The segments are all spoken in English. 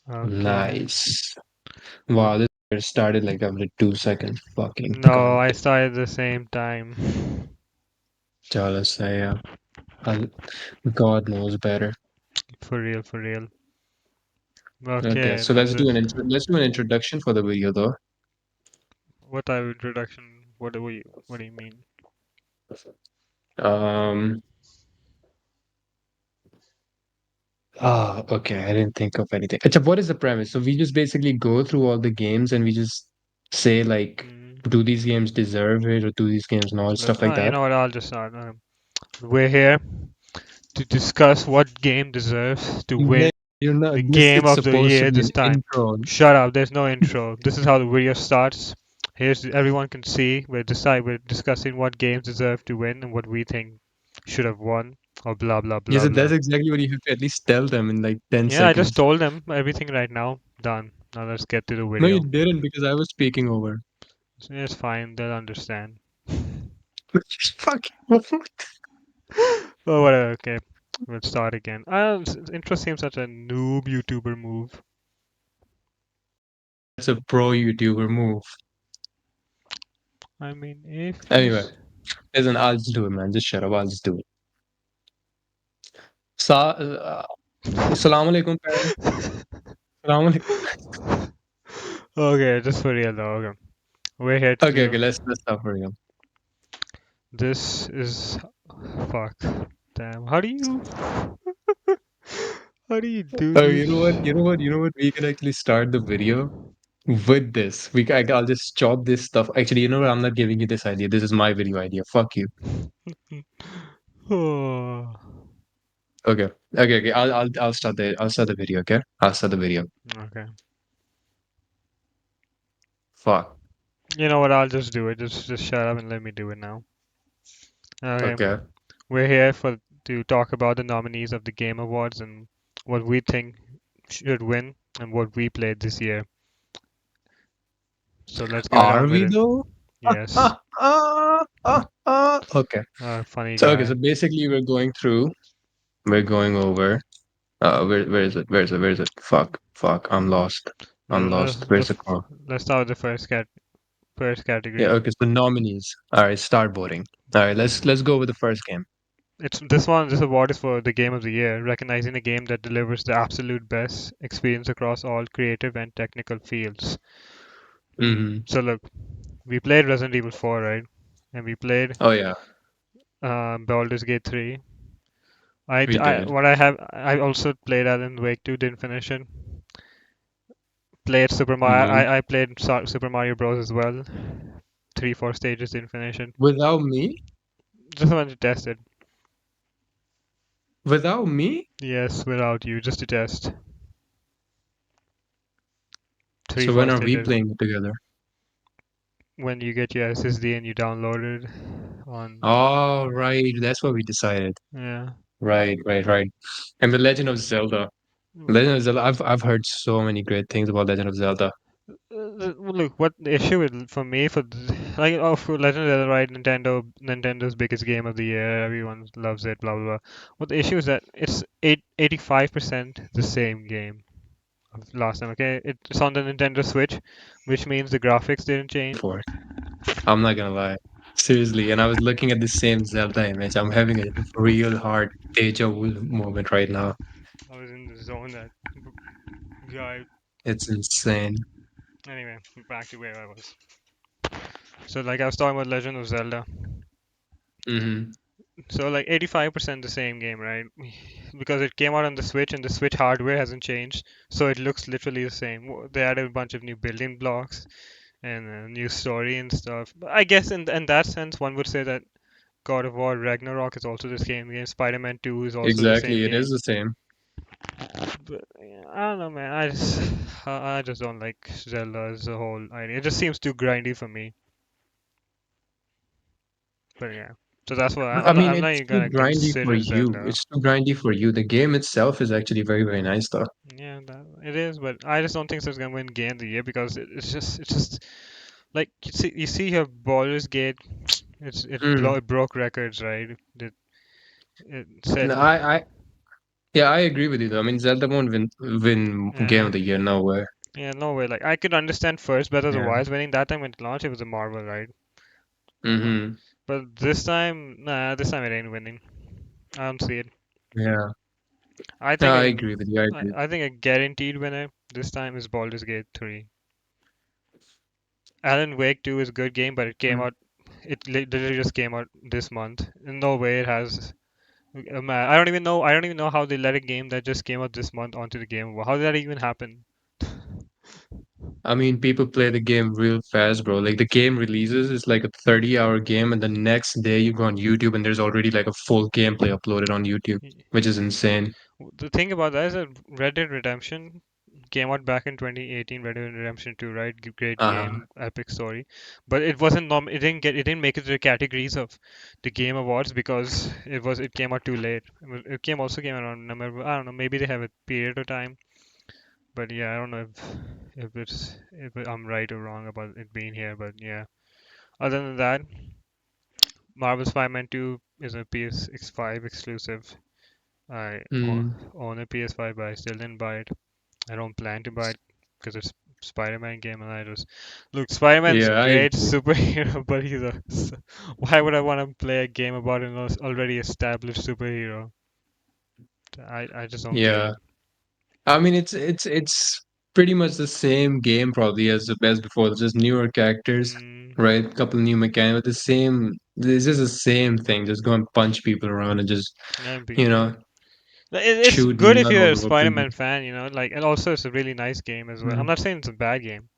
Okay. Nice. Well, Wow, this year started like after 2 seconds. Fucking no, can't. I started the same time. Jealous I am. I'll- God knows better. For real, for real. Okay, Okay, so then let's do an introduction for the video though. what type of introduction? What do you mean? Um. Okay. I didn't think of anything. Achha, what is the premise? So we just basically go through all the games and we just say like, Mm, do these games deserve it or do these games not? Stuff like you that. know what? I'll just start. We're here to discuss what game deserves to No, win you're not. the This game is of the supposed to year be this an time. intro. Shut up, there's no intro. This is how the video starts. Everyone can see. We're discussing what games deserve to win and what we think should have won or blah blah Yes, blah that's blah. exactly what you have to at least tell them in like 10 Yeah, I just seconds. told them everything right now. Done. Now let's get to the No, you video. didn't because I was speaking over. So it's fine, they'll understand. Fuck. Oh whatever, okay. We'll start again. Intro seems such a noob YouTuber move. That's a pro YouTuber move. I mean if you Anyway, listen, I'll just do it, man. Just shut up. I'll just do it. Assalamu alaikum, parents. Assalamu alaikum. Okay, just for real though. Okay. We're here to Okay, do. okay, let's start for real. This is. Fuck. Damn. How do you. How do you do You know what? this? You know what? You know what? We can actually start the video with this. I'll just chop this stuff. Actually, you know what? I'm not giving you this idea. This is my video idea. Fuck you. Oh. Okay. Okay, okay. I'll start the video, okay? I'll start the video. Okay. Fuck. You know what? I'll just do it. Just shut up and let me do it now. Okay. Okay. We're here for to talk about the nominees of the Game Awards and what we think should win and what we played this year. So let's get Are on with we it. though? Yes. Okay. Funny So okay, guy. so basically we're going over where is it? Where is it? Where is it? Fuck, I'm lost. I'm lost. Where's the call? Let's start with the first Yeah, category. okay, so nominees. Alright, start voting. Alright, let's go with the first game. It's this one. This award is for the game of the year, recognizing a game that delivers the absolute best experience across all creative and technical fields. Mm-hmm. So look, we played Resident Evil 4, right? And we played Oh yeah, Baldur's Gate 3. we did. I also played Alan Wake 2, didn't finish it. Played Super Mario. Mm-hmm. I played Super Mario Bros. As well. 3, 4 stages, didn't finish it. Without me? Just wanted to test it. Without me? Yes, without you, just to test. Three, So when four are we stages. playing it together? When you get your SSD and you download it on. Oh right, that's what we decided. Yeah. Right. And the Legend of Zelda. Legend of Zelda, I've heard so many great things about Legend of Zelda. Look, what the issue with for me like for Legend of Zelda, right? Nintendo's biggest game of the year. Everyone loves it. Blah blah blah. What the issue is that it's 85% the same game of last time. Okay, it's on the Nintendo Switch, which means the graphics didn't change. For I'm not gonna lie. Seriously, and I was looking at the same Zelda image. I'm having a real hard deja vu moment right now. I was in the zone that guy. It's insane. Anyway, back to where I was. So like I was talking about Legend of Zelda. Hmm. So like 85% the same game, right? Because it came out on the Switch and the Switch hardware hasn't changed, so it looks literally the same. They added a bunch of new building blocks and a new story and stuff. But I guess in that sense, one would say that God of War Ragnarok is also the same game. Spider-Man 2 is also the same Exactly, it is game. the same. But yeah, I don't know, man. I just don't like Zelda as a whole idea. It just seems too grindy for me. But yeah, so that's why I mean, I'm not it's even too gonna grindy for consider you. Zelda. It's too grindy for you. The game itself is actually very, very nice, though. Yeah, it is, but I just don't think so it's gonna win Game of the Year because it's just like you see here Baldur's Gate, Mm. it broke records, right? It And said I Yeah, I agree with you though. I mean, Zelda won't win Game Yeah. of the Year nowhere. Yeah, no way. Like I could understand first Breath of the Yeah. Wild winning that time when it launched, it was a Marvel, right? But, Mm-hmm. but this time, nah, this time it ain't winning. I don't see it. Yeah. I No, think I a, agree with you. I agree. I think a guaranteed winner this time is Baldur's Gate 3. Alan Wake 2 is a good game, but it came Mm. out. It literally just came out this month. In no way it has. I don't even know. I don't even know how they let a game that just came out this month onto the game. How did that even happen? I mean, people play the game real fast, bro. Like the game releases, it's like a 30-hour game, and the next day you go on YouTube and there's already like a full gameplay uploaded on YouTube, which is insane. The thing about that is that Red Dead Redemption came out back in 2018. Red Dead Redemption 2, right? Great Uh-huh. game, epic story, but it wasn't it didn't make it to the categories of the Game Awards because it came out too late. It came also came around number I don't know, maybe they have a period of time, but yeah, I don't know if I'm right or wrong about it being here, but yeah. Other than that, Marvel's Spider-Man 2 is a PS5 exclusive. I Mm. own a PS5, but I still didn't buy it. I don't plan to buy it because it's Spider-Man game, and I just look. Spider-Man's Yeah, I great agree. superhero, but why would I want to play a game about an already established superhero? I just don't get Yeah. it. I mean, it's pretty much the same game probably as the best before. It's just newer characters, Mm, right? A couple of new mechanics, but the same. It's just the same thing. Just go and punch people around and just maybe. you know It's shoot good if mud you're a all over people. Spider-Man fan, like, and also it's a really nice game as well. I'm Mm. not saying it's a bad game.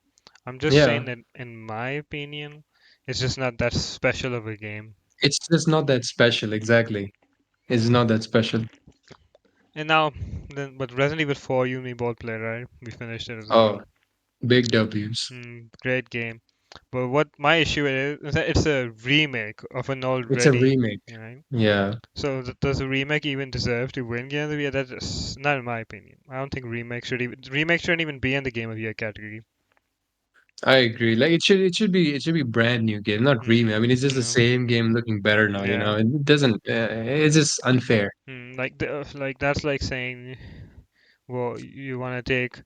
I'm just saying Yeah, that, in my opinion, it's just not that special of a game. it's just not that special. Exactly, it's not that special. And now, but Resident Evil 4, you and me both played, right? We finished it as well. Oh, big W's. Great game. But what my issue is that it's a remake of an It's a already, remake. right? Yeah, So does a remake even deserve to win Game of the Year? That's just not in my opinion. I don't think remake shouldn't even be in the Game of the Year category. I agree. Like it should be brand new game, not remake. I mean, it's just the Yeah, same game looking better now. You yeah. know, it doesn't. It's just unfair. Like that's like saying, well, you want to take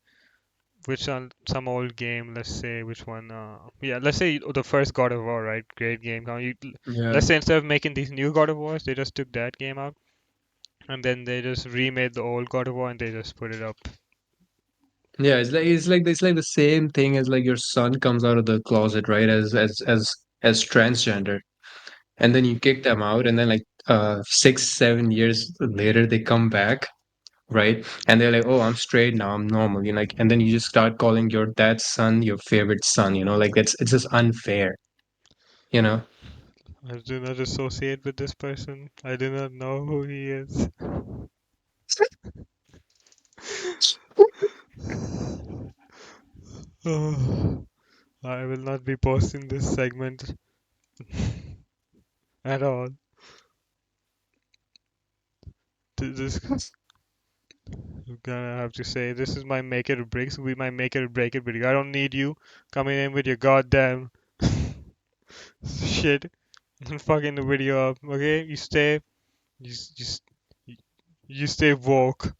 some old game. Let's say which one. Yeah, let's say the first God of War, right? Great game. Yeah. Let's say instead of making these new God of Wars, they just took that game out and then they just remade the old God of War and they just put it up. Yeah, it's like the same thing as like your son comes out of the closet, right? As transgender, and then you kick them out, and then like 6 7 years later they come back, right? And they're like, oh, I'm straight now, I'm normal, like, and then you just start calling your dad's son your favorite son, like it's just unfair, you know. I do not associate with this person. I do not know who he is. Oh, I will not be posting this segment at all. This I'm gonna have to say this is my make it or break. This will be my make it or break it video. I don't need you coming in with your goddamn shit and fucking the video up. Okay, you s- you s- you stay woke.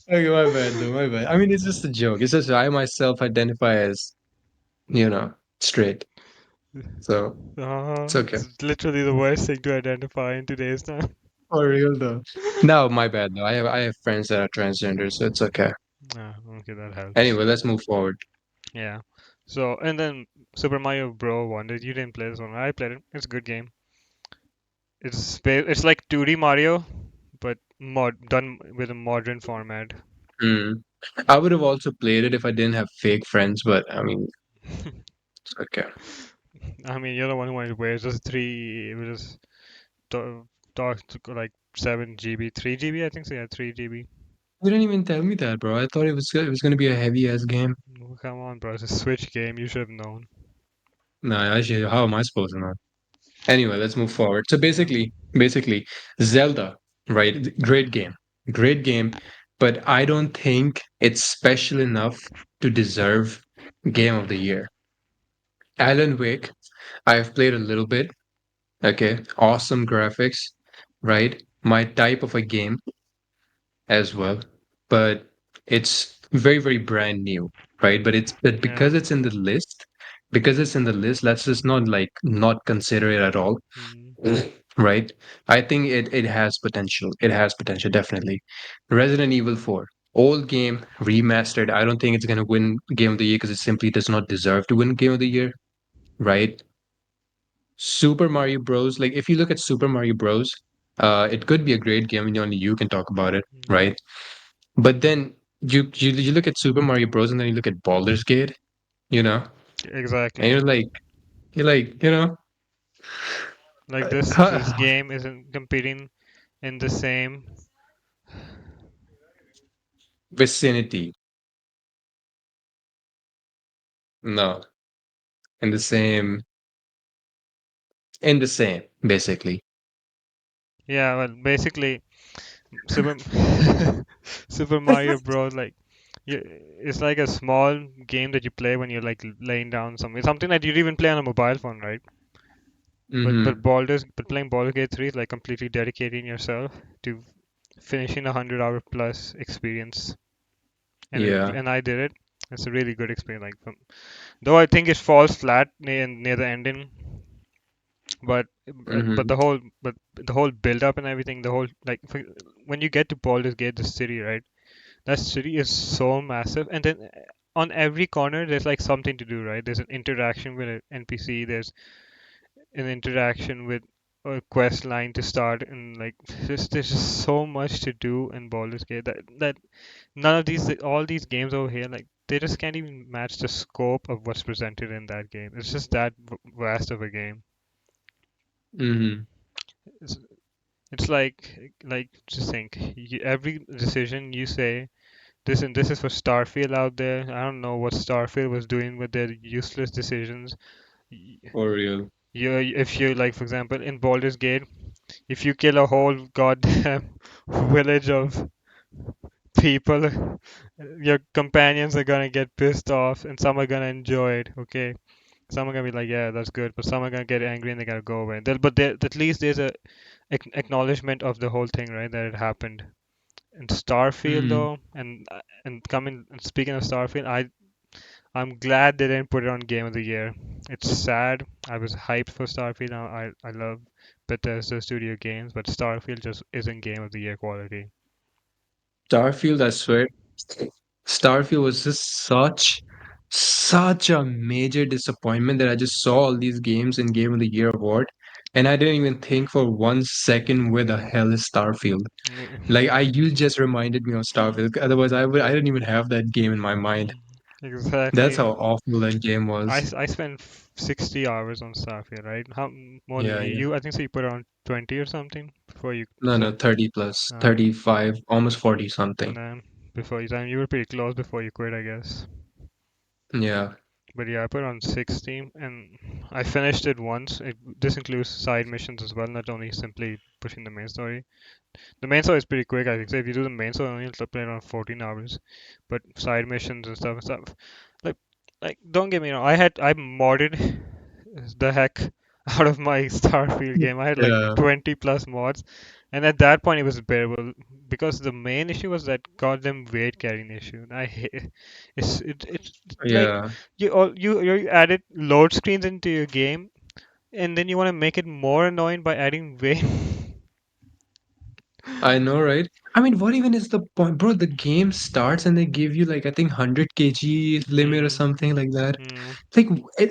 Okay, my bad though, my bad. I mean, it's just a joke. It's just I myself identify as, straight. So it's okay. It's literally the worst thing to identify in today's time. For real though. No, my bad though. I have friends that are transgender, so it's okay. Ah, okay, that helps. Anyway, let's move forward. Yeah. So and then Super Mario Bro. Wonder you didn't play this one. I played it. It's a good game. It's like 2D Mario, but done with a modern format. Hmm. I would have also played it if I didn't have fake friends, but I mean, it's okay. I mean, you're the one who wanted to wear just three. It was just talk to like 7 GB, 3 GB. I think so. Yeah, 3 GB. You didn't even tell me that, bro. I thought it was gonna be a heavy ass game. Oh, come on, bro. It's a Switch game. You should have known. No, actually, how am I supposed to know? Anyway, let's move forward. So Yeah. basically, Zelda, right? Great game, but I don't think it's special enough to deserve Game of the Year. Alan Wake, I've played a little bit. Okay, awesome graphics, right? My type of a game as well, but it's very, very brand new, right? But Yeah. because it's in the list, let's just not consider it at all, Mm. right? I think it has potential. It has potential, definitely. Resident Evil 4, old game, remastered. I don't think it's gonna win Game of the Year because it simply does not deserve to win Game of the Year, right? Super Mario Bros. Like if you look at Super Mario Bros., it could be a great game and only you can talk about it, Mm. right? But then you look at Super Mario Bros. And then you look at Baldur's Gate, you know, and Exactly. you're like, Like this game isn't competing in the same. vicinity. No, in the same, basically. Yeah, well, basically, Super Super Mario Bros. Like, you, it's like a small game that you play when you're like laying down something that you'd even play on a mobile phone, right? But Mm-hmm. playing Baldur's Gate 3 is like completely dedicating yourself to finishing a 100-hour plus experience, Yeah. and I did it. It's a really good experience. Like, though I think it falls flat near the ending, but Mm-hmm. the whole build up and everything, the whole like when you get to Baldur's Gate, the city, right? That city is so massive, and then on every corner there's like something to do, right? There's an interaction with an NPC. There's an interaction with a quest line to start, and like there's just so much to do in Baldur's Gate that none of these all these games over here, like they just can't even match the scope of what's presented in that game. It's just that vast of a game. Mm-hmm. It's, it's like just think, every decision you say. This is for Starfield out there. I don't know what Starfield was doing with their useless decisions. Y- For real. if you like, for example, in Baldur's Gate, if you kill a whole goddamn village of people, your companions are gonna get pissed off, and some are gonna enjoy it. Okay, some are gonna be like, yeah, that's good, but some are gonna get angry and they gotta go away. But at least there's a acknowledgement of the whole thing, right? That it happened. In Starfield Mm-hmm. though, and speaking of Starfield, I'm glad they didn't put it on Game of the Year. It's sad. I was hyped for Starfield. I love Bethesda Studio games, but Starfield just isn't Game of the Year quality. Starfield, I swear, Starfield was just such a major disappointment that I just saw all these games in Game of the Year award, and I didn't even think for 1 second where the hell is Starfield. Like you just reminded me of Starfield. Otherwise, I didn't even have that game in my mind. That's Exactly. how awful that game was. I spent 60 hours on Starfield, right? How more than Yeah, me? yeah. You, I think so you put around 20 or something before you No, no, said, 30 plus, uh, 35, almost 40 something. nah, before you, you were pretty close before you quit, I guess. Yeah. But yeah, I put on 60 and I finished it once. This includes side missions as well, not only simply pushing the main story. The main story is pretty quick, I think. So if you do the main story, only you'll play around 14 hours. But side missions and stuff, like, like don't get me wrong, I modded the heck out of my Starfield game. I had like Yeah, 20 plus mods, and at that point it was bearable because the main issue was that goddamn weight carrying issue. I hate it's like yeah. you added load screens into your game, and then you want to make it more annoying by adding weight. I know, right? I mean, what even is the point, bro? The game starts and they give you like I think 100 kg limit or Hmm. something like that. Hmm. Like,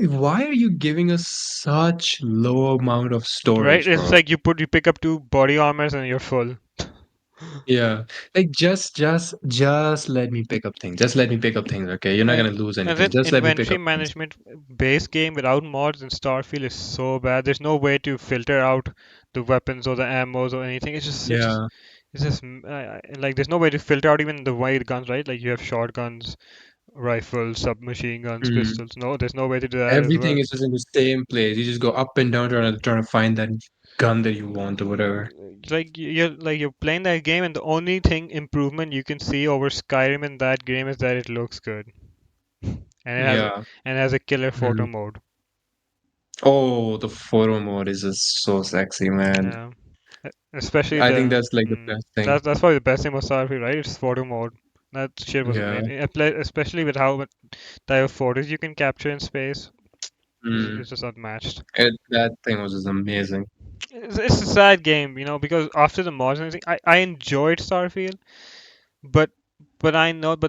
why are you giving us such low amount of Right? storage, It's bro? like you pick up two body armors and you're full. Yeah, like just let me pick up things. Just let me pick up things, okay? You're not And gonna lose and anything. then Just let me pick inventory up things. management base game without mods in Starfield is so bad. There's no way to filter out the weapons or the ammos or anything. Yeah. It's just like there's no way to filter out even the wide guns, right? Like you have shotguns, rifles, submachine guns, Mm. pistols. No, there's no way to do that as Everything well. is just in the same place. You just go up and down trying to find that gun that you want or whatever. You're playing that game, and the only thing improvement you can see over Skyrim in that game is that it looks good, and Yeah. it has a killer photo Mhm. mode. Oh, the photo mode is just so sexy, man. Yeah. Especially I think the that's like the best thing. that's probably the best thing about Starfield, right? It's photo mode. That shit was Yeah. amazing. Especially with how much type of photos you can capture in space. Mm. It's just unmatched. That thing was just amazing. It's a sad game, because after the mods and everything, I enjoyed Starfield, but but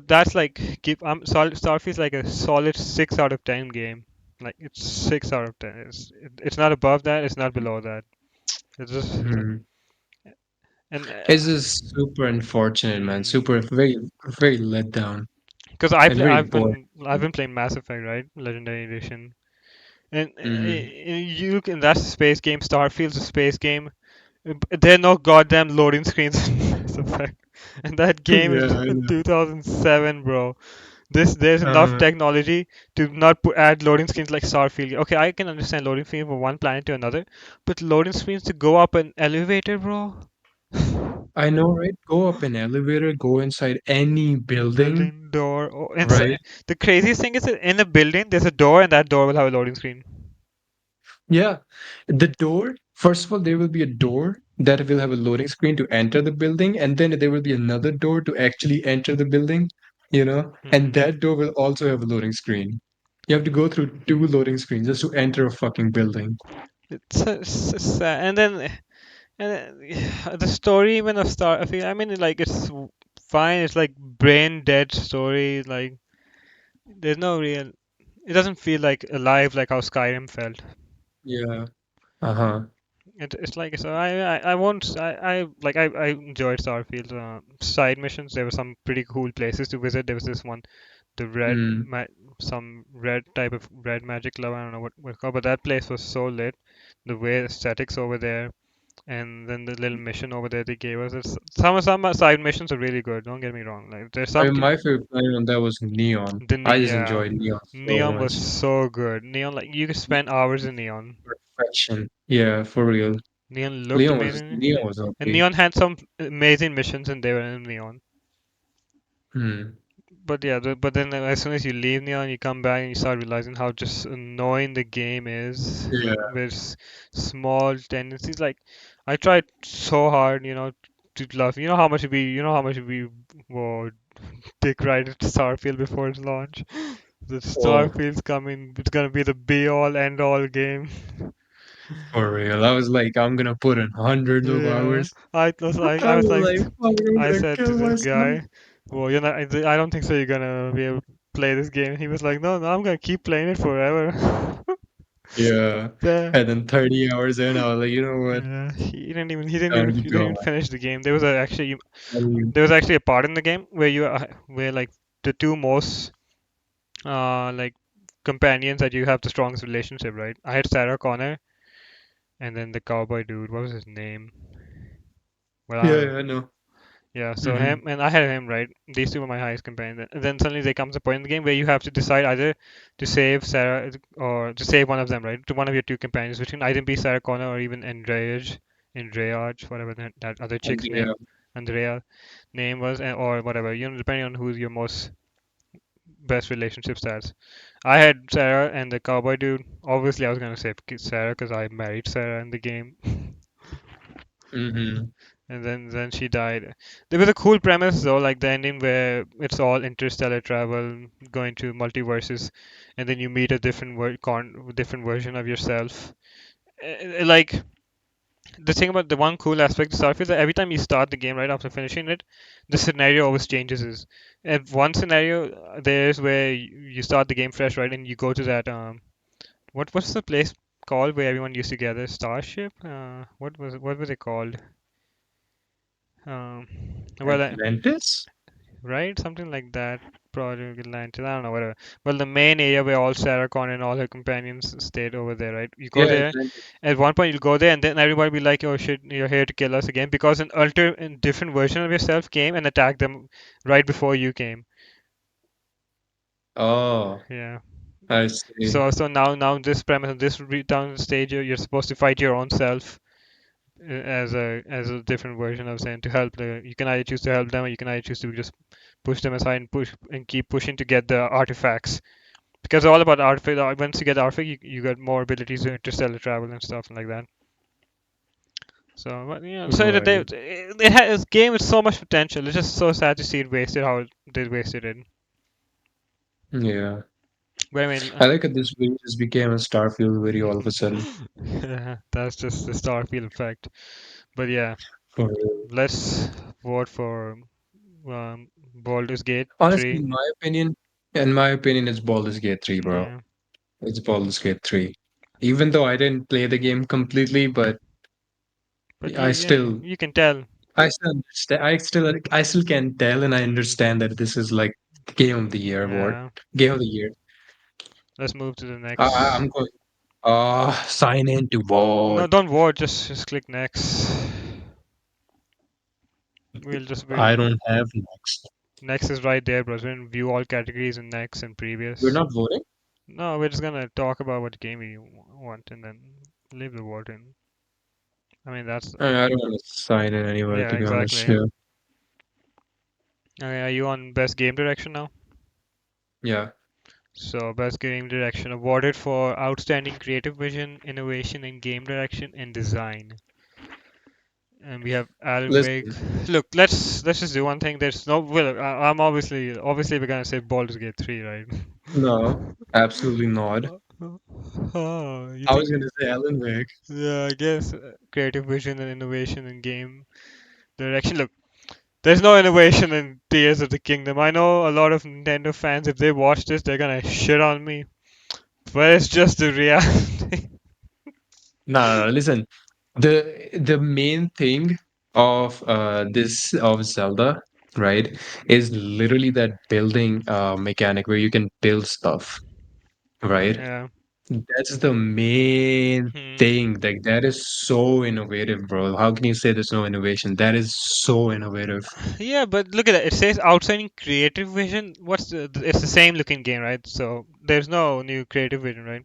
that's like Starfield's like a solid 6 out of 10 game. Like it's 6 out of 10. It's not above that. It's not below that. It's just like Mhm. and It's just super unfortunate, man. Super, very, very let down because I and play very boring. I've been playing Mass Effect, right? Legendary Edition. And Mm-hmm. you can that's a space game. Starfield's a space game. There are no goddamn loading screens in Mass Effect. And that game is Yeah, I know. 2007, bro. There's enough Uh, technology to not add loading screens like Starfield. Okay, I can understand loading screens from one planet to another, but loading screens to go up an elevator, bro. I know, right? Go up an elevator, go inside any building, Building door. Oh, and so, right? the craziest thing is that in a building there's a door, and that door will have a loading screen. Yeah. The door, first of all, there will be a door that will have a loading screen to enter the building, and then there will be another door to actually enter the building, and Hmm. that door will also have a loading screen. You have to go through two loading screens just to enter a fucking building. It's sad. And the story even of Star, I mean, like it's fine. It's like brain dead story. Like there's no real. It doesn't feel like alive like how Skyrim felt. Yeah. Uh-huh. It's like so I won't I enjoyed Starfield side missions. There were some pretty cool places to visit. There was this one, the Mm. some red type of red magic club. I don't know what it's called, but that place was so lit. The way aesthetics over there, and then the little mission over there they gave us. Some side missions are really good. Don't get me wrong. Like there's I some mean, my favorite planet on that was Neon. I just yeah, enjoyed Neon so Neon was much. so good. Neon, like you could spend hours in Neon. Perfection. Yeah, for real. Neon looked amazing, Neon was and OP. Neon had some amazing missions, and they were in Neon. Hmm. But yeah, but then as soon as you leave Neon, you come back and you start realizing how just annoying the game is Yeah. with small tendencies. Like I tried so hard, to love. You know how much we were dick right at Starfield before its launch. The Oh, Starfield's coming. It's gonna be the be all end all game. for real. I was like, I'm gonna put in hundreds of Yeah, hours. I I was was like, like, fuck, I'm I gonna said to kill this myself. guy, well, I don't think so. You're gonna be able to play this game. He was like, no, no, I'm gonna keep playing it forever. Yeah. Yeah, And then 30 hours in, I was like, you know what? yeah. Time to He didn't go, even man. finish the game. I mean, There was actually a part in the game where where like the two most like companions that you have the strongest relationship, right? I had Sarah Connor and then the cowboy dude. What was his name? Well, I yeah, don't know. yeah, I know. Yeah, so Hmm. him and I had him, right. These two were my highest companions. And then suddenly there comes a point in the game where you have to decide either to save Sarah or to save one of them, right? To one of your two companions, which can either be Sarah Connor or even Andreaj, whatever that other And chick's yeah, name, Andrea name was, or whatever. Depending on who's your most best relationship stats. I had Sarah and the cowboy dude. Obviously, I was gonna save Sarah because I married Sarah in the game. hmm, And then she died. There was a cool premise though, like the ending where it's all interstellar travel, going to multiverses, and then you meet a different version of yourself. Like the thing about the one cool aspect of Starfield is that every time you start the game right after finishing it, the scenario always changes. At one scenario, there's where you start the game fresh, right, and you go to that what's the place called where everyone used to gather? Starship? What was it called? Um, well, Atlantis? right? Something like that. Project Atlantis. I don't know, whatever. Well, the main area where all Sarah Connor and all her companions stayed over there, right? You go Yeah, there. Atlantis. At one point, you'll go there, and then everybody will be like, "Oh shit, you're here to kill us again," because an different version of yourself came and attacked them right before you came. Oh, Yeah. I see. So now this premise, this down stage, you're supposed to fight your own self as a different version of saying to help you can either choose to help them or you can either choose to just push them aside and push and keep pushing to get the artifacts because all about artifact once you get the artifact you get more abilities to interstellar travel and stuff like that. So, but you know, so Right. it has game with so much potential. It's just so sad to see it wasted how they wasted it. Yeah. But I mean, I like that this video just became a Starfield video all of a sudden. that's just the Starfield effect. But yeah, For real. let's vote for Baldur's Gate Honestly, 3. in my opinion, it's Baldur's Gate 3, bro. Yeah, It's Baldur's Gate 3. Even though I didn't play the game completely, but but I yeah, still you can tell. I still understand. I still can tell and I understand that this is like Game of the Year award. Yeah, Game of the Year. let's move to the next. I'm going. Sign in to No, vote. don't vote. Just click next. We'll I don't have next. next is right there, bro. So we can view all categories in next and You're previous. not voting? No, we're just gonna talk about what game we want and then leave the vote in. I mean that's I don't want to sign in anywhere, yeah, to be honest. exactly. Yeah. Okay, are you on best game direction now? Yeah. So best game direction awarded for outstanding creative vision, innovation in game direction and design. And we have Alan Wake. Listen, Look, let's just do one thing. There's no well, I'm obviously we're gonna say Baldur's Gate 3, right? no, absolutely not. Oh, you I was think? gonna say Alan Wake. Yeah, I guess creative vision and innovation in game direction. Look, there's no innovation in Tears of the Kingdom. I know a lot of Nintendo fans, if they watch this, they're gonna shit on me. But it's just the reality. No, no, no. Listen, the main thing of this of Zelda, right, is literally that building mechanic where you can build stuff, right? Yeah. That's the main Hmm. thing. Like that is so innovative, bro. How can you say there's no innovation? That is so innovative. Yeah, but look at that. It says outstanding creative vision. It's the same looking game, right? So there's no new creative vision, right?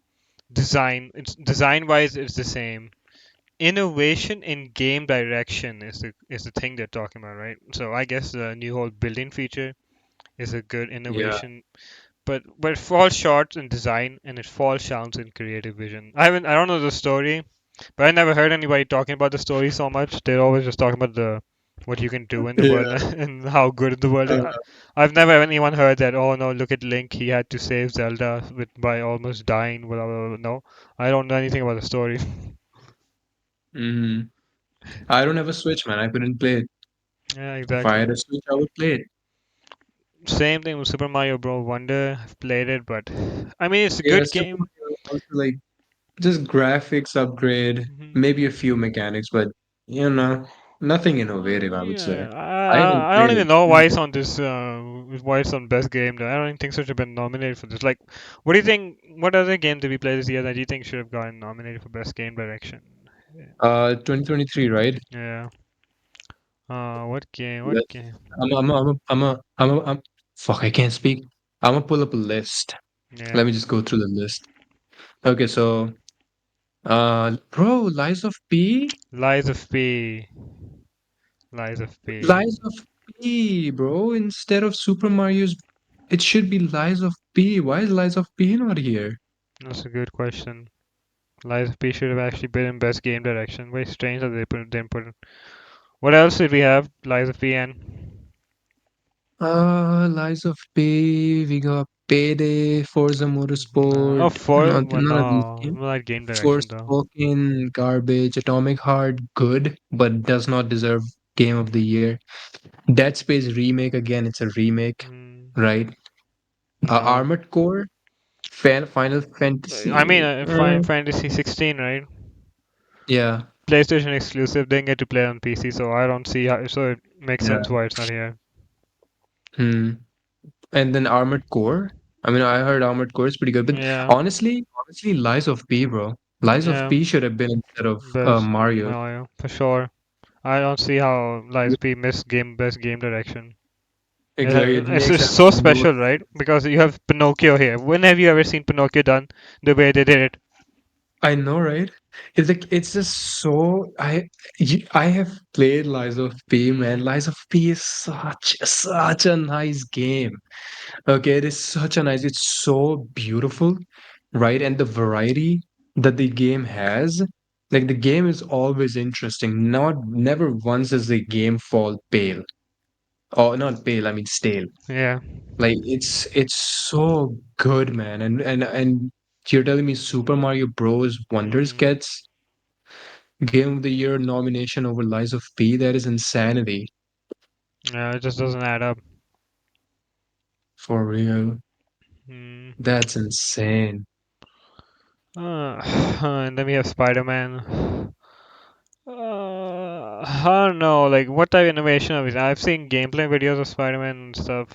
It's design wise, it's the same. Innovation in game direction is the thing they're talking about, right? So I guess the new whole building feature is a good Yeah. innovation, but it falls short in design and it falls short in creative vision. I don't know the story, but I never heard anybody talking about the story so much. They're always just talking about the what you can do in the world Yeah. and how good the world is. Uh, I've never anyone heard that. Oh no, look at Link. He had to save Zelda with by almost dying. Blah, blah, blah. No, I don't know anything about the story. hmm I don't have a Switch, man. I couldn't play it. Yeah, If I exactly. had a Switch, I would play it. Same thing with Super Mario Bros. Wonder. I've played it, but I mean it's a Yeah, good Super game. Mario also like just graphics upgrade, Mhm. maybe a few mechanics, but nothing innovative, I would say. Yeah, I haven't I don't played even it. know why it's on this. Why it's on best game. Though. I don't even think so. Should have been nominated for this. Like, what do you think? What other game did we play this year that you think should have gotten nominated for best game direction? 2023, right? Yeah. What game? What Let's. game? Fuck, I can't speak. I'm gonna pull up a list. Yeah. Let me just go through the list. Okay, so, bro, Lies of P? Lies of P. Lies of P. Lies of P, bro. Instead of Super Mario's, it should be Lies of P. Why is Lies of P not here? That's a good question. Lies of P should have actually been in best game direction. Very strange that didn't put it. What else did we have? Lies of P and Lies of P. We got Payday, Forza oh, Motorsport. for well, None of these no, games. not game direction though. Forspoken, garbage. Atomic Heart, good, but does not deserve Game of the Year. Dead Space remake again. It's a remake, Hmm. right? Yeah. Armored Core, Final I mean, Fantasy. Final Fantasy 16, right? Yeah, PlayStation exclusive. Didn't get to play on PC, so I don't see how. So it makes yeah. sense why it's not here. Hmm. And then Armored Core. I mean, I heard Armored Core is pretty good, but Yeah. honestly, Lies of P, bro. Lies of Yeah. P should have been instead of Best Mario. Mario for sure. I don't see how Lies of P missed game best game direction. Exactly, it It's makes just so absolutely no special, sense. right? Because you have Pinocchio here. When have you ever seen Pinocchio done the way they did it? I know, right? It's like it's just so I have played Lies of P, man. Hmm. Lies of P is such a nice game. Okay, it is such a nice. It's so beautiful, right? And the variety that the game has. Like the game is always interesting. Not never once does the game fall pale. Or not pale, I mean stale. Yeah. Like it's so good, man. And you're telling me Super Mario Bros. Wonders Hmm. gets Game of the Year nomination over Lies of P? That is insanity. Yeah, it just doesn't add up. For real. Hmm. That's insane. And then we have Spider-Man. I don't know, like what type of innovation of it? I've seen gameplay videos of Spider-Man and stuff.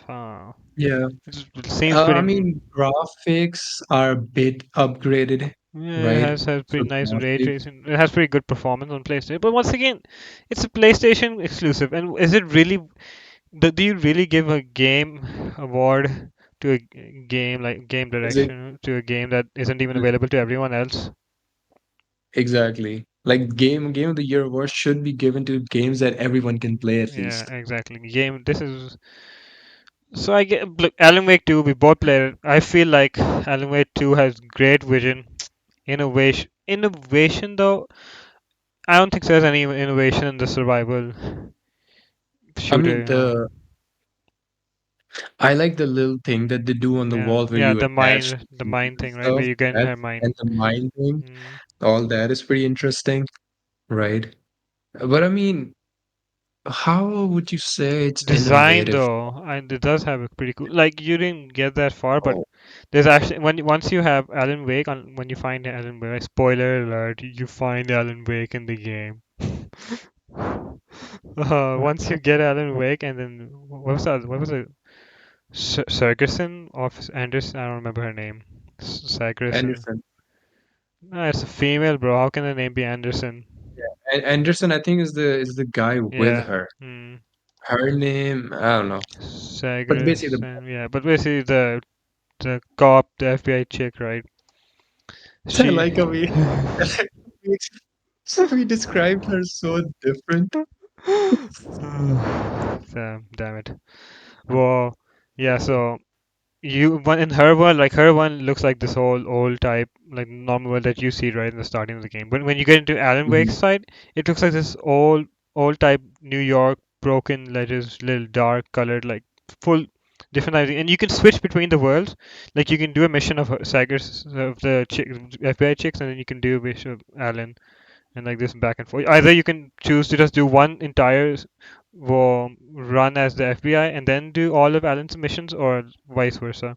Yeah. It seems I pretty. mean, graphics are a bit upgraded, Yeah, it right? has So pretty nice ray graphics. tracing. It has pretty good performance on PlayStation. But once again, it's a PlayStation exclusive. And is it really? Do you really give a game award to a game like game Is it direction to a game that isn't even available to everyone else? exactly like Game of the Year award should be given to games that everyone can play at Yeah, least. exactly. Game. This is so I get look Alan Wake 2. We both played it. I feel like Alan Wake 2 has great vision, innovation. Innovation though, I don't think there's any innovation in the survival I mean, shooter. I like the little thing that they do on the Yeah, wall where yeah. you attach The keys mine and thing, right? Where stuff. you get in That her mind. and the mine thing, Mm. all that is pretty interesting, right? But I mean, how would you say it's Design innovative? though, and it does have a pretty cool. Like you didn't get that far, but Oh, there's actually once you have Alan Wake on when you find Alan Wake. Spoiler alert: you find Alan Wake in the game. Once you get Alan Wake, and then what was that? What was it? Sergerson of Anderson? I don't remember her name. Sergerson. Anderson. No, it's a female, bro. How can the name be Anderson? And Anderson, I think, is the guy with Yeah. her. Hmm. Her name, I don't know. But basically, Sergerson. Yeah, but basically the cop, the FBI chick, right? I She. like how we, I like how we so we described her so different. Damn it. Well, yeah. So you one in her world, like her one looks like this whole old type, like normal world that you see right in the starting of the game. But when you get into Alan Mhm. Wake's side, it looks like this old type New York, broken ledges, little dark colored, like full different types. And you can switch between the worlds. Like you can do a mission of Saggers of the FBI chicks, and then you can do a mission of Alan, and like this back and forth. Either you can choose to just do one entire run as the FBI and then do all of Alan's missions, or vice versa.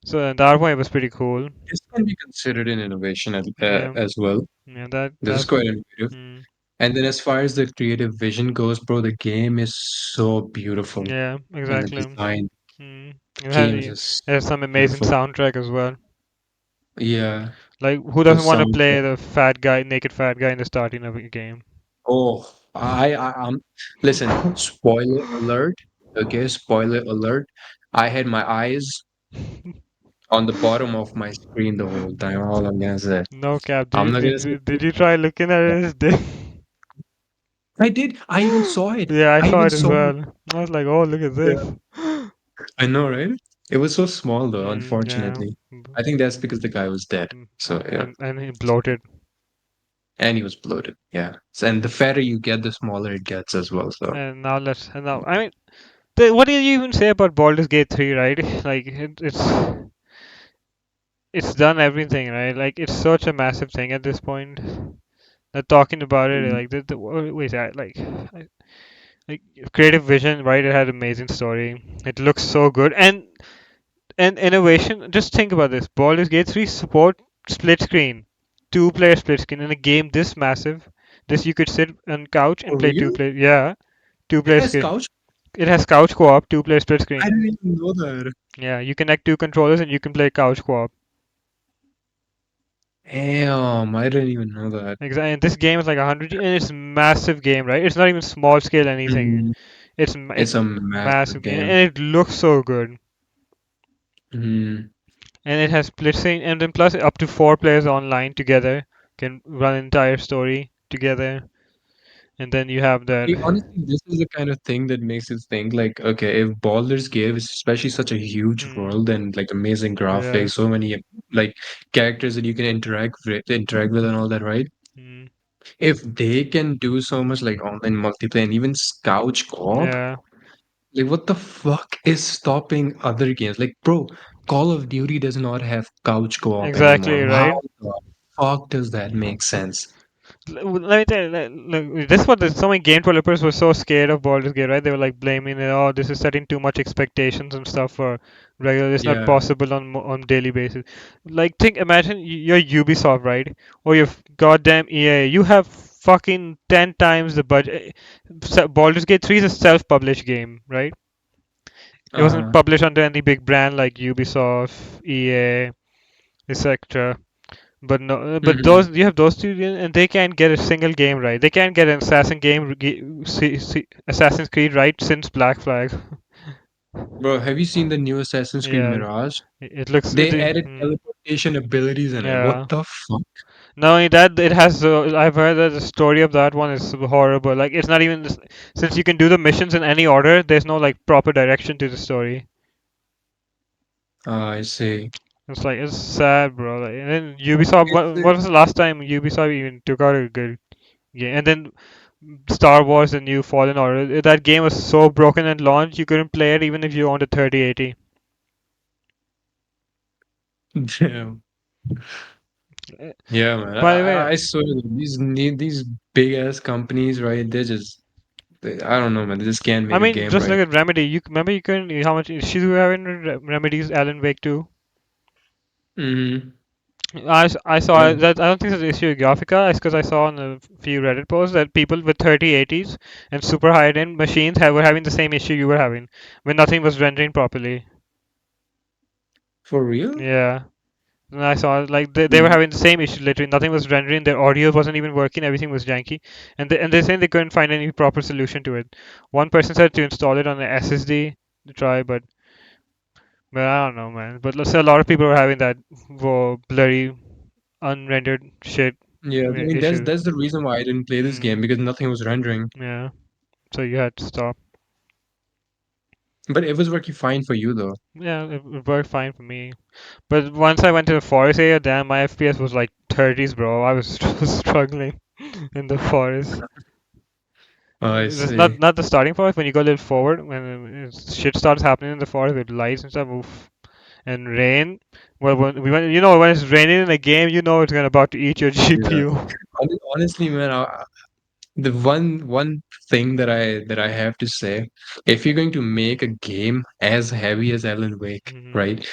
So that way it was pretty cool. This can be considered an innovation Yeah, as well. yeah, This is that's quite innovative. mm, And then as far as the creative vision goes, bro, the game is so beautiful. yeah, And the exactly. design game is It just has some amazing beautiful. soundtrack as well. Yeah, Like who the doesn't want to soundtrack. play the fat guy, naked fat guy in the starting of a game? Oh, listen, spoiler alert. Okay, spoiler alert. I had my eyes on the bottom of my screen the whole time. All I'm gonna say. No cap. I'm not gonna say. Did you try looking at Yeah. his dick? I did. I even saw it. Yeah, I I saw even it as saw it. well. I was like, oh, look at Yeah. this. I know, right? It was so small though, Yeah. unfortunately. I think that's because the guy was dead. So yeah. And he bloated. And he was bloated. Yeah. So, and the fatter you get, the smaller it gets as well. So And now I mean, what do you even say about Baldur's Gate 3, right? Like it's done everything, right? Like it's such a massive thing at this point. That talking about it, mm, like wait, like creative vision, right? It had amazing story. It looks so good, and innovation. Just think about this: Baldur's Gate 3 support split screen, two-player split screen in a game this massive. This you could sit on couch and for play real? two-player. Yeah, It two-player has screen. couch? It has couch co-op, two-player split I screen. didn't even know that. Yeah, you connect two controllers and you can play couch co-op. Damn, I didn't even know that. Exactly. And this game is like 100, and it's massive game, right? It's not even small scale anything. Mm, It's it's a massive massive game, game. and it looks so good. Mm. And it has split screen, and then plus up to four players online together can run entire story together. And then you have that. See, honestly, this is the kind of thing that makes you think like, okay, if Baldur's Gate is especially such a huge Hmm. world and like amazing Yeah. graphics, so many like characters that you can interact with and all that, right? Mm. If they can do so much like online multiplayer and even couch co-op, Yeah, like what the fuck is stopping other games? Like, bro, Call of Duty does not have couch co-op exactly, anymore. How right? the fuck does that make sense? Let me tell you, look, this is what so many game developers were so scared of Baldur's Gate, right? They were like blaming it, oh, this is setting too much expectations and stuff for regular. It's not Yeah. possible on daily basis. Like, imagine you're Ubisoft, right? Or you're goddamn EA. You have fucking 10 times the budget. Baldur's Gate 3 is a self-published game, right? It wasn't Uh-huh. published under any big brand like Ubisoft, EA, etc. But no, but Hmm. those you have those two, and they can't get a single game right. They can't get an Assassin's Creed right since Black Flag. Bro, have you seen the new Assassin's Creed Yeah, Mirage? it looks. They added teleportation abilities in it. What Yeah. the fuck? Not only that, it has. I've heard that the story of that one is horrible. Like it's not even since you can do the missions in any order. There's no like proper direction to the story. I see. It's sad, bro. Like, and then Ubisoft. It's What was the last time Ubisoft even took out a good game? And then Star Wars: The New Fallen Order. That game was so broken at launch you couldn't play it even if you owned a 3080. damn. Yeah, man. By the way, I swear these big ass companies, right? I don't know, man. They just can't I make a mean, game just look right. at Remedy. You remember you couldn't how much issues we were having with Remedy's Alan Wake 2. Mm-hmm. I saw that. I don't think it's an issue with Graphica. It's because I saw on a few Reddit posts that people with 3080s and super high-end machines were having the same issue you were having when nothing was rendering properly. For real? Yeah. And I saw like they were Mm. having the same issue. Literally, nothing was rendering. Their audio wasn't even working. Everything was janky, and they're saying they couldn't find any proper solution to it. One person said to install it on an SSD to try, but I don't know, man. But let's say a lot of people were having that blurry, unrendered shit Yeah, I mean issue. that's the reason why I didn't play this game Mm, because nothing was rendering. yeah. So you had to stop. But it was working fine for you though. Yeah, it worked fine for me. But once I went to the forest area, damn, my FPS was like 30s, bro. I was struggling in the forest. I It's see. not the starting forest. When you go a little forward, when shit starts happening in the forest with lights and stuff, oof, and rain. Well, when we went, when it's raining in a game, you know it's gonna about to eat your Yeah. GPU. Honestly, man, the one thing that I have to say, if you're going to make a game as heavy as Alan Wake, Hmm. right?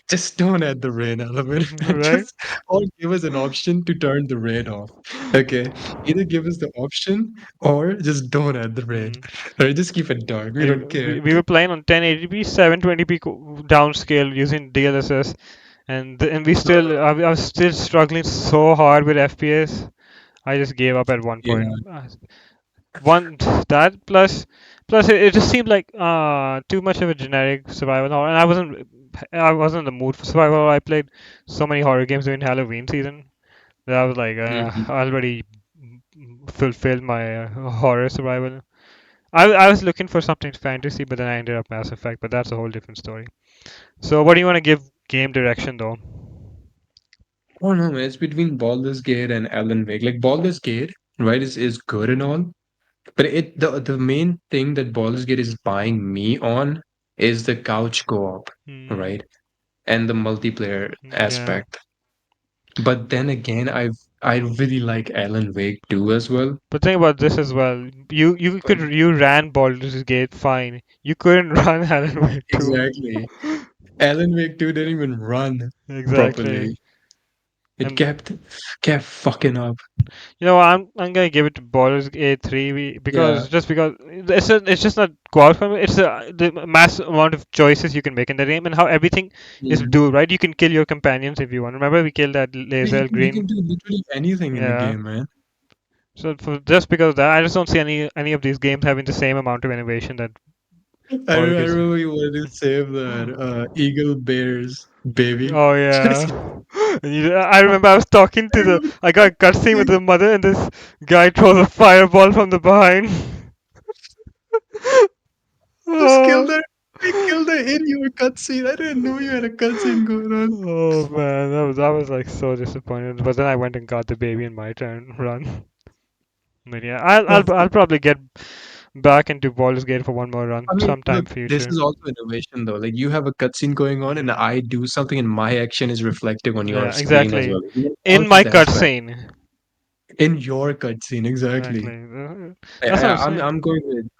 Just don't add the rain element and Right? just or give us an option to turn the rain off. Okay. Either give us the option or just don't add the rain. Mm. Or just keep it dark. We don't care. We were playing on 1080p, 720p downscale using DLSS, and I was still struggling so hard with FPS. I just gave up at one Yeah. point. One that plus it just seemed like too much of a generic survival horror, and I wasn't in the mood for survival horror. I played so many horror games during Halloween season that I was like Mhm. I already fulfilled my horror survival. I was looking for something fantasy, but then I ended up Mass Effect, but that's a whole different story. So what do you want to give game direction though? Oh no, man, it's between Baldur's Gate and Alan Wake. Like Baldur's Gate, right, is good and all. But the main thing that Baldur's Gate is buying me on is the couch co-op, Hmm. right? And the multiplayer Yeah. aspect. But then again, I really like Alan Wake too as well. But think about this as well. But You ran Baldur's Gate fine. You couldn't run Alan Wake 2. exactly. Alan Wake 2 didn't even run Exactly. properly. It And kept fucking up. I'm gonna give it to Baldur's Gate 3 Yeah. because it's just not quad for me. It's the mass amount of choices you can make in the game and how everything is Mhm. do right. You can kill your companions if you want. Remember we killed that You Lae'zel can, you can Green. do literally anything in the Yeah. game, man. So just because of that, I just don't see any of these games having the same amount of innovation that Baldur's I Gate. remember you wanted to save that Eagle Bear's baby. Oh Just, yeah. I remember I was talking I to remember I got a cutscene with they the mother and this guy throws a fireball from the behind. just killed Oh, her. They killed in your cutscene. I didn't know you had a cutscene going on. Oh man, that was like so disappointed. But then I went and got the baby in my turn run. But yeah, I'll probably get back into Baldur's Gate for one more run I mean, sometime look, this future. is also innovation though. Like you have a cutscene going on, and Hmm. I do something, and my action is reflective on your Yeah, screen as exactly. well. You In altered my the aspect cutscene. in your cutscene, exactly. Exactly. I, That's what I'm I, I'm saying.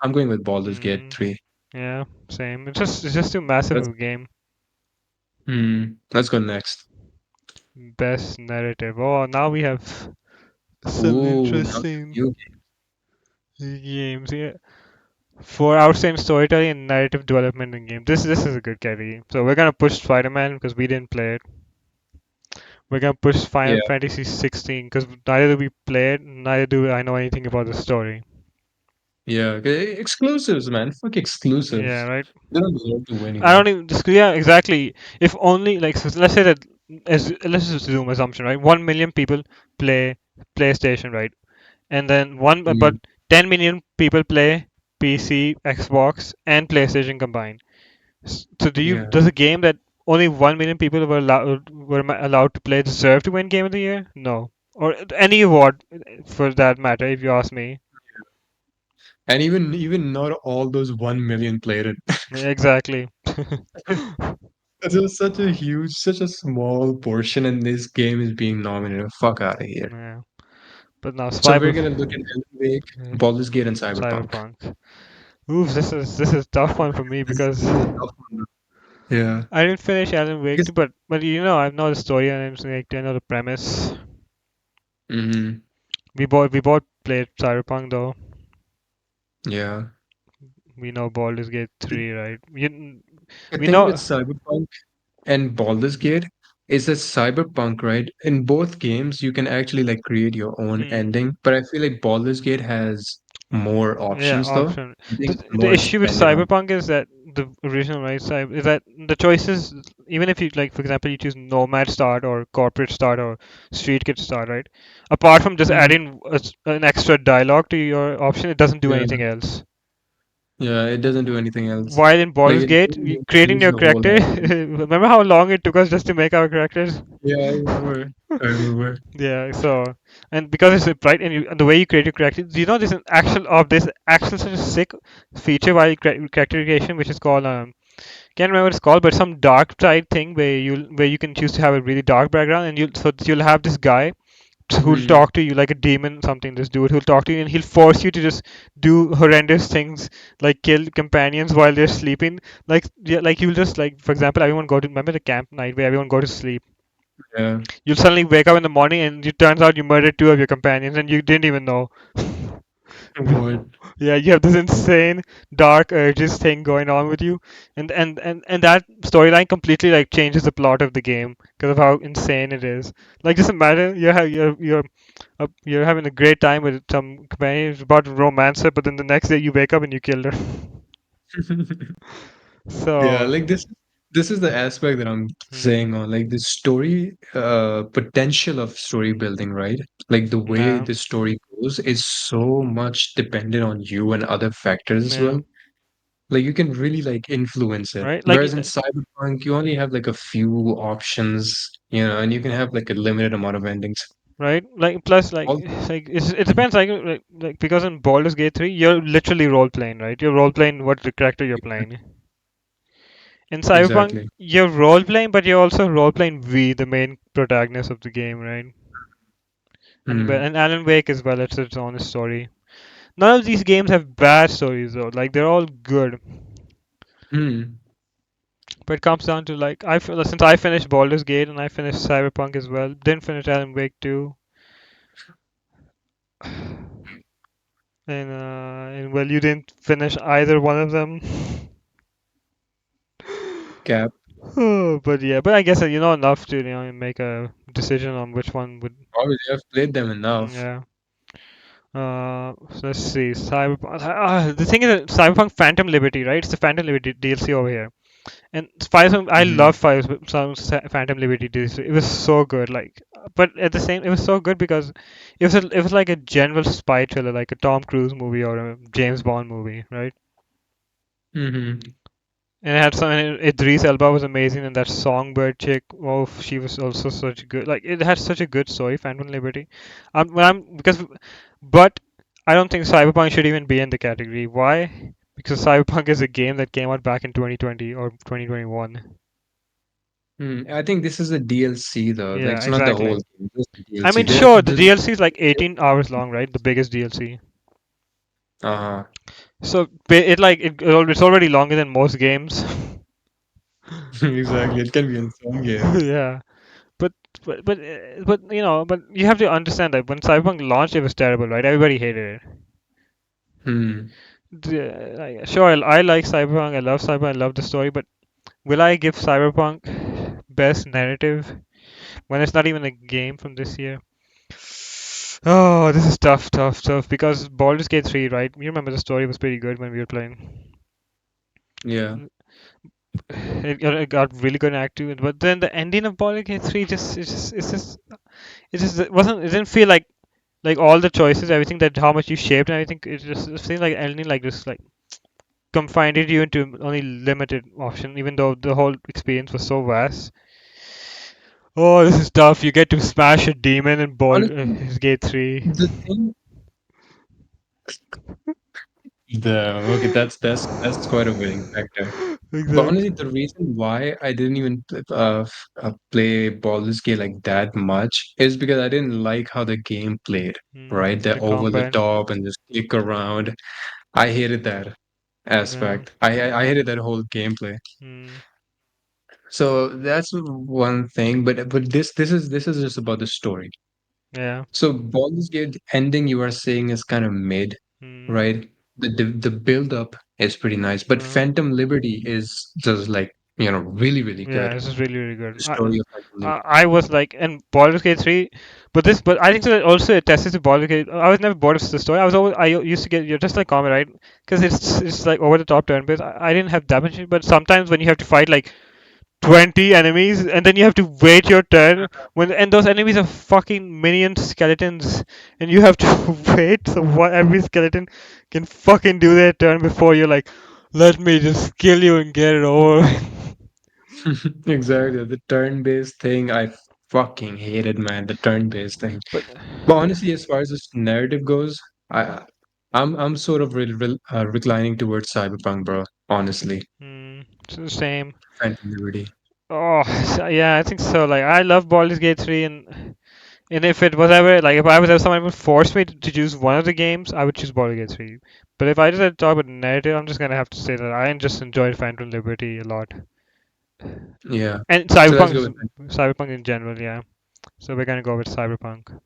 I'm going with Baldur's Gate Hmm. 3. Yeah, same. It's just too massive of Let's a game. let's go next. Best narrative. Oh, now we have some Ooh, now we have interesting you. games. Yeah. For outstanding storytelling and narrative development in game. This is a good category. So we're gonna push Spider-Man because we didn't play it. We're gonna push Final Yeah, Fantasy 16 because neither do we play it, neither do I know anything about the story. yeah. Exclusives, man. Fuck Yeah, exclusives. right. They don't deserve to win, you I know. don't even just yeah exactly. If only like so let's say that let's just assume assumption right. 1 million people play PlayStation right, and then but Mm, 10 million people play PC, Xbox, and PlayStation combined. So yeah. does a game that only 1 million people were allowed to play deserve to win Game of the Year? No, or any award for that matter, if you ask me. And even not all those 1 million played it. Exactly. It's just such a huge, such a small portion, and this game is being nominated. Fuck out of here. Yeah, but now So we're Cyber, gonna look at Alan Wake, Baldur's Gate, and Cyberpunk. Cyberpunk. Oof, this is tough one for me because This is a tough one. Yeah. I didn't finish Alan I Wake guess. 2, but I know the story and I know the premise. Hmm. We both played Cyberpunk though. Yeah. We know Baldur's Gate The, 3, right? the We thing with know. Cyberpunk and Baldur's Gate is that Cyberpunk, right? In both games, you can actually like create your own Hmm. ending, but I feel like Baldur's Gate has more Yeah, options though. option. I think it's The more issue with expanded on. Cyberpunk is that the original right side is that the choices, even if you like, for example, you choose Nomad start or Corporate start or Street Kid start, right? Apart from just Mhm. adding an extra dialogue to your option, it doesn't do Yeah. anything else. Yeah, it doesn't do anything else. While in Like Baldur's it Gate, really creating improves your the whole character, aspect. remember how long it took us just to make our characters? Yeah, I remember. I remember. Yeah, so and because it's a bright and the way you create your character, do you know this actual such a sick feature while character creation, which is called can't remember what it's called, but some dark side thing where you can choose to have a really dark background and you'll have this guy who'll Mm, talk to you like a demon something this dude who'll talk to you and he'll force you to just do horrendous things like kill companions while they're sleeping like yeah, like you'll just like for example everyone go to remember the camp night where everyone go to sleep. yeah. You'll suddenly wake up in the morning and it turns out you murdered two of your companions and you didn't even know. What? Yeah, you have this insane dark urges thing going on with you, and that storyline completely like changes the plot of the game because of how insane it is. Like just imagine you're having a great time with some companion who's about to romance her, but then the next day you wake up and you killed her. Yeah, So, like this is the aspect that I'm hmm, saying on like the story potential of story building, right? Like the way yeah, the story goes is so much dependent on you and other factors as yeah, well. Like you can really like influence it. right, like Whereas in Cyberpunk, you only have like a few options, and you can have like a limited amount of endings. right? Like plus All it depends like because in Baldur's Gate 3 you're literally role playing, right? You're role playing what the character you're playing. In Cyberpunk exactly. you're role playing but you're also role playing V, the main protagonist of the game, right? Hmm. And Alan Wake as well, it's its own story. None of these games have bad stories though. Like they're all good. Hmm. But it comes down to like I feel since I finished Baldur's Gate and I finished Cyberpunk as well, didn't finish Alan Wake 2. And well, you didn't finish either one of them. Cap. But yeah, but I guess you know enough to make a decision on which one would. Obviously, I've played them enough. Yeah. So let's see. Cyberpunk. The thing is, that Cyberpunk Phantom Liberty, right? It's the Phantom Liberty DLC over here. And I Hmm. love Phantom Liberty DLC. It was so good. Like, but at the same, it was so good because it was like a general spy thriller, like a Tom Cruise movie or a James Bond movie, right? Hmm. And it had some. And Idris Elba was amazing, and that Songbird chick. Oh, she was also such good. Like it had such a good story, Phantom Liberty. When I'm because, but I don't think Cyberpunk should even be in the category. Why? Because Cyberpunk is a game that came out back in 2020 or 2021. I think this is a DLC though. Like Yeah, it's not the exactly. whole thing, just the I DLC. mean, sure, the DLC is like 18 hours long, right? The biggest DLC. Uh-huh. So it's already longer than most games. Exactly. It can be in some games. Yeah. But but but you have to understand that when Cyberpunk launched, it was terrible, right? Everybody hated it. Hmm. Sure, I like Cyberpunk. I love Cyberpunk. I love the story. But will I give Cyberpunk best narrative when it's not even a game from this year? Oh, this is tough, tough, tough. Because Baldur's Gate 3, right? You remember the story was pretty good when we were playing. Yeah. It got really good in Act 2, but then the ending of Baldur's Gate 3 it wasn't. It didn't feel like all the choices, everything that how much you shaped and everything. It seemed like ending like this, like confined you into only limited option, even though the whole experience was so vast. Oh, this is tough. You get to smash a demon in Honestly, Gate 3. the thing the okay, that's quite a winning factor. But honestly, Exactly. the reason why I didn't even play Baldur's Gate like that much is because I didn't like how the game played, right? The The over the combat. top and just click around. I hated that Yeah. aspect. I hated that whole gameplay. Mm, So that's one thing. But this is just about the story. yeah. So Baldur's Gate ending you are saying is kind of mid, Mm, right? The build up is pretty nice, but uh, Phantom Liberty is just like really really yeah, good. this is really really good. The story of Phantom Liberty. I was like, and Baldur's Gate 3, but I think that also it tests to Baldur's Gate. I was never bored of the story. I used to get, you're just like comment, right? Because it's like over the top turn based. I didn't have that much, but sometimes when you have to fight like 20 enemies and then you have to wait your turn and those enemies are fucking minion skeletons and you have to wait so what every skeleton can fucking do their turn before you're like, let me just kill you and get it over with." Exactly. The turn-based thing, I fucking hated, man. The turn-based thing. But But honestly, as far as this narrative goes, I'm sort of reclining towards Cyberpunk, bro. Honestly, it's the same. Phantom Liberty. Oh, yeah, I think so. Like, I love Baldur's Gate 3, and if it was ever like if I was ever someone would force me to choose one of the games, I would choose Baldur's Gate 3. But if I just had to talk about narrative, I'm just gonna have to say that I just enjoyed Phantom Liberty a lot, Yeah. and So let's go with Cyberpunk in general, yeah. So we're gonna go with Cyberpunk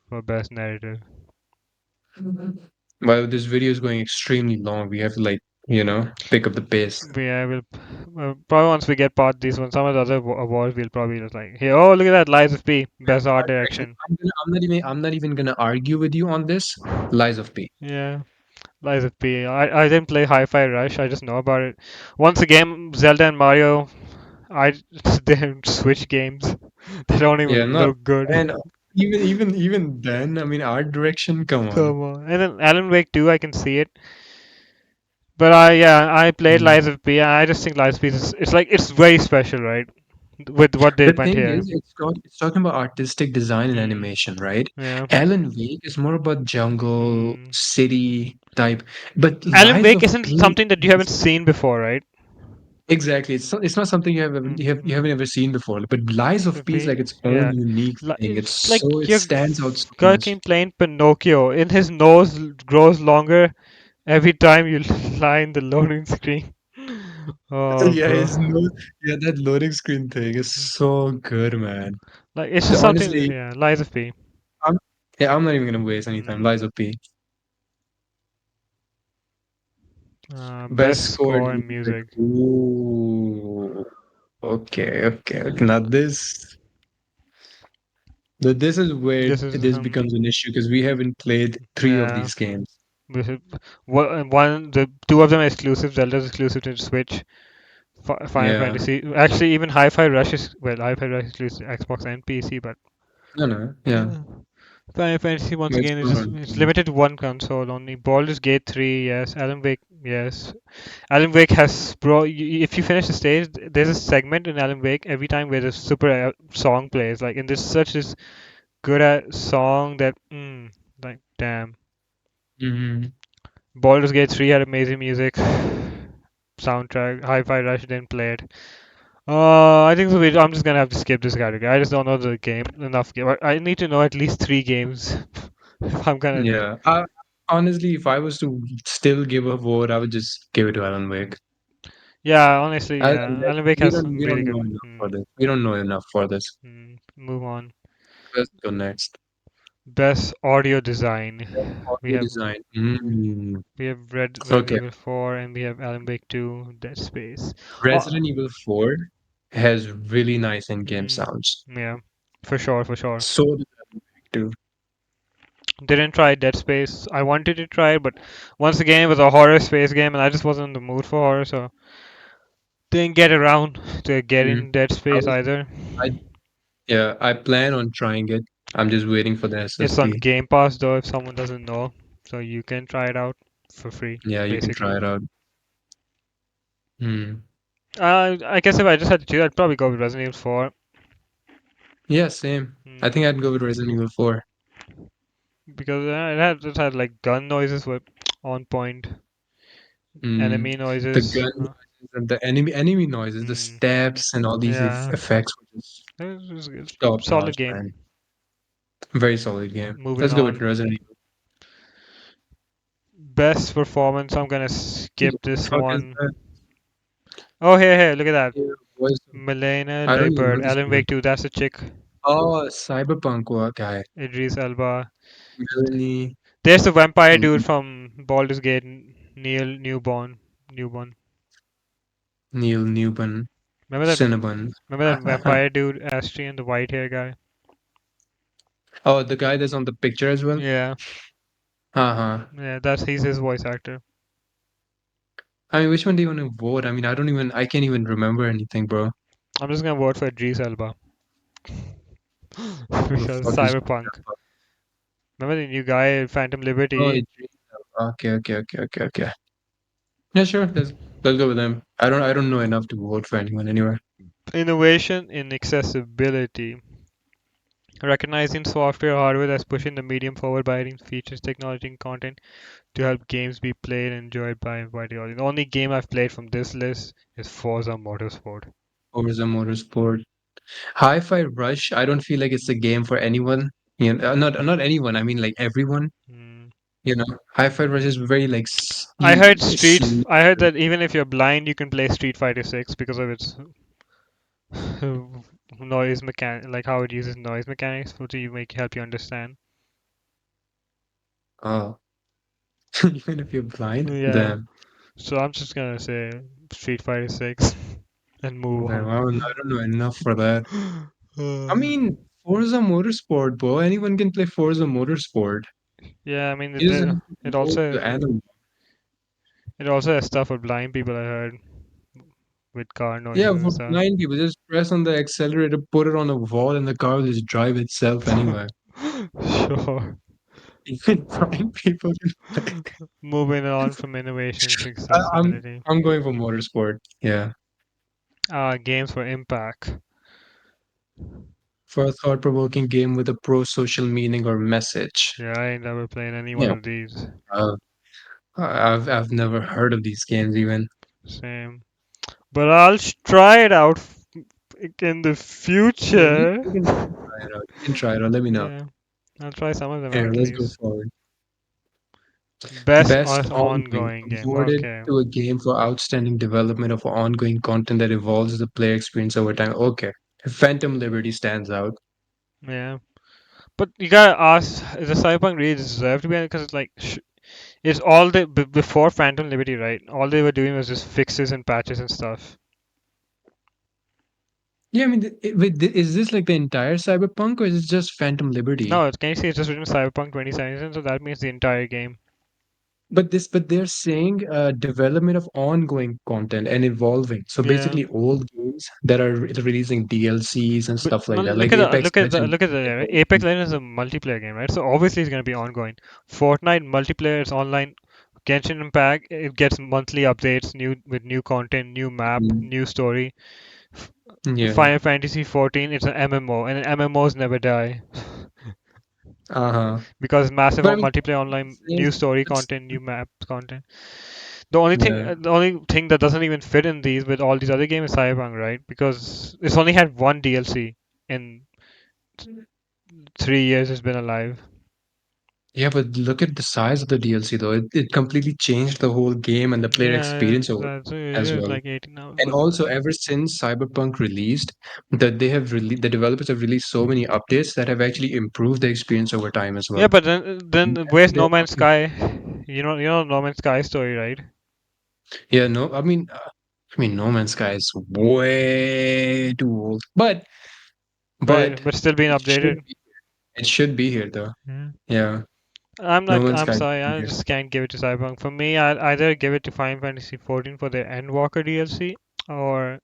for best narrative. Well, this video is going extremely long. We have to pick up the pace. Yeah, probably once we get past these ones, some of the other awards, we'll probably just like, hey, oh look at that, Lies of P, best art Art direction. direction. I'm not even gonna argue with you on this. Lies of P. Yeah. Lies of P. I didn't play Hi-Fi Rush. I just know about it. Once again, Zelda and Mario. I They're Switch games. They don't Yeah, even not look good. and even then, I mean, art direction. Come on. Come on. And then Alan Wake 2, I can see it. But I played Mm. Lies of P. And I just think Lies of P is it's like it's very special, right? With what they The went thing here. is, it's talking about artistic design and Hmm. animation, right? Yeah. Alan Wake is more about jungle, Hmm. city type, but Alan Lies Wake of isn't P something that you haven't is seen before, right? exactly. It's not something you Mm-hmm. haven't ever seen before. But Lies Lies of of P is P. like its own Yeah. unique thing. It's like It you're stands out so much. fucking playing Pinocchio. In his nose grows longer every time you lie in the loading screen. Oh, Yeah, bro. that loading screen thing is so good, man. Like it's So just something. honestly, Yeah, Lies of P. I'm I'm not even gonna waste any time. Mm. Lies of P. Best Best score score and music. music. Ooh. Okay. Now this is where This is this becomes an issue because we haven't played three of yeah. these games. This is, the two of them are exclusive. Zelda's exclusive to Switch. Final Yeah. Fantasy. Actually, even Hi-Fi Rush is Hi-Fi Rush is exclusive to Xbox and PC. But No, no. Yeah. yeah. Final Fantasy once It's again is not just on. it's limited to one console only. Baldur's Gate 3, yes. Alan Wake, yes. Alan Wake has bro. If you finish the stage, there's a segment in Alan Wake every time where the super song plays. Like, and there's such this good at song that like damn. Mhm. Baldur's Gate 3 had amazing music, soundtrack. Hi-Fi Rush didn't play it. I think so. I'm just gonna have to skip this category. I just don't know the game enough. Game. I need to know at least three games if I'm gonna. Yeah. Honestly, if I was to still give a vote, I would just give it to Alan Wake. Yeah, honestly, yeah. Let- Alan Wake we has don't some we really don't good. know enough for this. We don't know enough for this. Move on. Let's go next. Best audio design. We Audio have design. we have Resident Okay. Evil 4 and we have Alan Wake 2, Dead Space. Oh, Resident Evil 4 has really nice in-game mm, sounds. yeah, for sure, for sure. So does Alan Wake too. Didn't try Dead Space. I wanted to try it, but once again, it was a horror space game, and I just wasn't in the mood for horror, so didn't get around to Mhm. getting Dead I Space was either. I Yeah, I plan on trying it. I'm just waiting for the It's on SSD. Game Pass though, if someone doesn't know, so you can try it out for free, Yeah, you can basically. try it out. Hmm. I guess if I just had to choose, I'd probably go with Resident Evil 4. Yeah, same. I think Mm, I'd go with Resident Evil 4. because it had like gun noises were on point, Mm. enemy The noises. gun noises and the enemy noises, the Mm, steps and all these yeah, effects were just it's top solid notch, game. man. Very solid game. Moving Let's go with on. Resident Best performance. I'm gonna skip Evil. Who the this fuck is one. that? Oh, here, look at that. Yeah, voice. Milena I don't even know Liebert, this Alan name. Wake 2. That's a chick. Oh, Cyberpunk guy. Idris Elba. Melanie. There's the vampire dude Mm, from Baldur's Gate. Neil Newborn. Newborn. Neil Newbon. Remember that? Cinnabon. Remember that vampire dude, Astrian, the white hair guy? Oh, the guy that's on the picture as well? Yeah, Uh-huh. yeah. He's his voice actor. I mean, which one do you want to vote? I mean, I can't even remember anything, bro. I'm just gonna vote for Idris Elba Who the because fuck is Cyberpunk. Remember the new guy, Phantom Oh, Liberty? Idris Elba. Okay. Yeah, sure. Let's go with them. I don't know enough to vote for anyone anyway. Innovation in accessibility. Recognizing software or hardware that's pushing the medium forward by adding features, technology, and content to help games be played and enjoyed by a wider audience. The only game I've played from this list is Forza Motorsport. Forza Motorsport. Hi-Fi Rush, I don't feel like it's a game for anyone. Not anyone. I mean, like everyone. Hmm. You know, Hi-Fi Rush is very like I heard that even if you're blind, you can play Street Fighter 6 because of its noise mechanic, like how it uses noise mechanics to make help you understand. Oh, even if you're blind, Yeah, then so I'm just gonna say Street Fighter 6 and move then on. I don't know enough for that. I Uh, mean, Forza Motorsport, bro. Anyone can play Forza Motorsport. yeah, I mean You just have to it know also the analog. has stuff for blind people. I heard with car noises Yeah, and for stuff. blind people, just press on the accelerator, put it on a wall, and the car will just drive itself anywhere. Sure. Even blind people can play. Moving on from innovation to I, I'm accessibility. I'm going for motorsport. Yeah, Games for impact. for a thought-provoking game with a pro-social meaning or message. Yeah, I ain't never played any one Yeah, of these. uh, I've never heard of these games even. Same. But I'll try it out in the Yeah, you, future. you can try it out. You can try it out. Let me know. Yeah, I'll try some of them out Here, at let's go least. forward. Best Best ongoing, ongoing game. awarded Okay. to a game for outstanding development of ongoing content that evolves the player experience over time. Okay, Phantom Liberty stands out. Yeah. But you gotta ask, is the Cyberpunk really deserve to be? Because it's like, it's all before Phantom Liberty, right? All they were doing was just fixes and patches and stuff. Yeah, I mean, is this like the entire Cyberpunk or is it just Phantom Liberty? No, can you see it's just written Cyberpunk 2077, so that means the entire game. But they're saying development of ongoing content and evolving. So Yeah. basically, old games games that are releasing DLCs and But stuff no, like that. Like Apex Legends. look at the right? Apex Legends is a multiplayer game, right? So obviously it's going to be ongoing. Fortnite multiplayer is online. Genshin Impact, it gets monthly updates, new content, new map, Mm, new story. yeah. Final Fantasy 14, it's an MMO, and MMOs never die Uh-huh. because massive But I mean, multiplayer online, new it's, story it's content, new map content. yeah. The only thing that doesn't even fit in these with all these other games is Cyberpunk, right? Because it's only had one DLC in 3 years it's been alive. Yeah, but look at the size of the DLC though. It completely changed the whole game and the player Yeah, experience over that's as it is well. like 18 hours, And but also, ever since Cyberpunk released, that the developers have released so many updates that have actually improved the experience over time as yeah, well. but then And where's they're No Man's talking. Sky? You know No Man's Sky story, right? Yeah, no, I mean, No Man's Sky is way too old, but But still being it should updated. be, it should be here though. Yeah. Yeah, No Man's I'm Sky should sorry, be I here. just can't give it to Cyberpunk. For me, I'd either give it to Final Fantasy 14 for their Endwalker DLC, or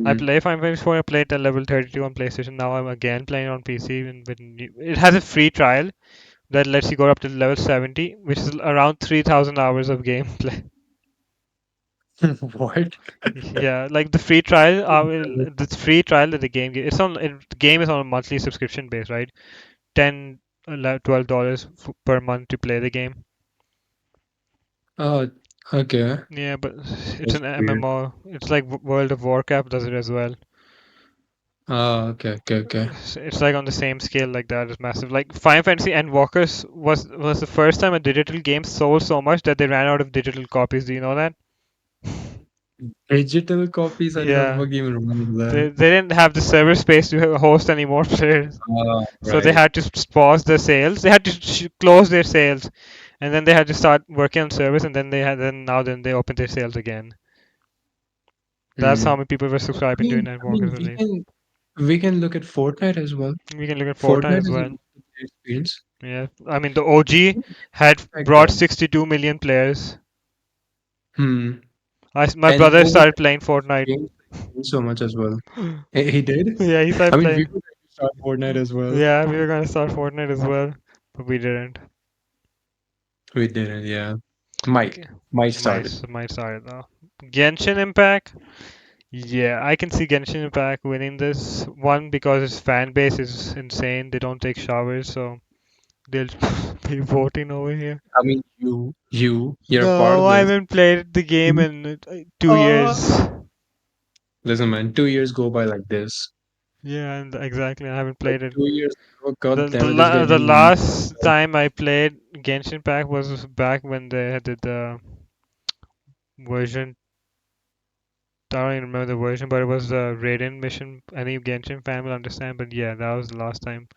I Mhm. play Final Fantasy 4. I played at level 32 on PlayStation. Now I'm again playing on PC. It has a free trial that lets you go up to level 70, which is around 3,000 hours of gameplay. What? Yeah, like the free trial, the free trial that the game gives, the game is on a monthly subscription base, right? 10, $12 per month to play the game. Oh, okay. Yeah, but it's That's an weird. MMO. It's like World of Warcraft does it as well. Oh, okay, okay, okay. It's like on the same scale like that. It's massive. Like Final Fantasy Endwalkers was the first time a digital game sold so much that they ran out of digital copies. Do you know that? Digital copies? I don't Yeah. fucking even remember that. They didn't have the server space to host any more players. Oh, So they right. had to pause the sales. They had to close their sales, and then they had to start working on service, and then they opened their sales again. That's how Mm. many people were I subscribing during mean, that I mean, Walker's we release. can we can look at Fortnite as well. We can look at Fortnite Fortnite as is a well. multiplayer experience. Yeah, I mean the OG had Like brought that. 62 million players. Hmm. My And brother over started that, playing Fortnite. games so much as well. He did. Yeah, he I started mean, we playing. could actually start Fortnite as well. Yeah, we were gonna start Fortnite as well, but we didn't. We didn't. Yeah. Might G- might start it. might start it though. Genshin Impact. Yeah, I can see Genshin Impact winning this one because its fan base is insane. They don't take showers, so they'll be voting over here. I mean, you're a part No, of I this. haven't played the game You- in 2 years. Uh, Listen, man. 2 years go by like this. Yeah, and exactly, I haven't Like played it. 2 years. Oh God damn it! This game The is really last time I played Genshin Impact was back when they had the version. I don't even remember the version, but it was the Raiden mission. Any Genshin fan will understand. But yeah, that was the last time.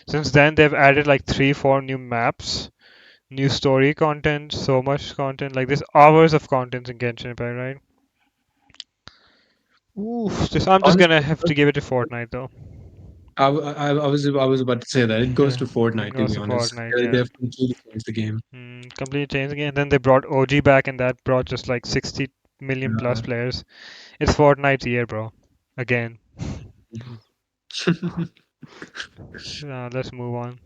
Since then, they've added like three, four new maps, new story content, so much content. Like there's hours of content in Genshin Impact, right? Oof, I'm just gonna honestly. have to give it to Fortnite though. I was about to say that it goes Yeah, to it Fortnite, to goes be to honest. Fortnite. They Yeah, have completely changed the game. completely changed again. And then they brought OG back, and that brought just like 60 million plus Yeah. players. It's Fortnite's year, bro. Again. Let's move on.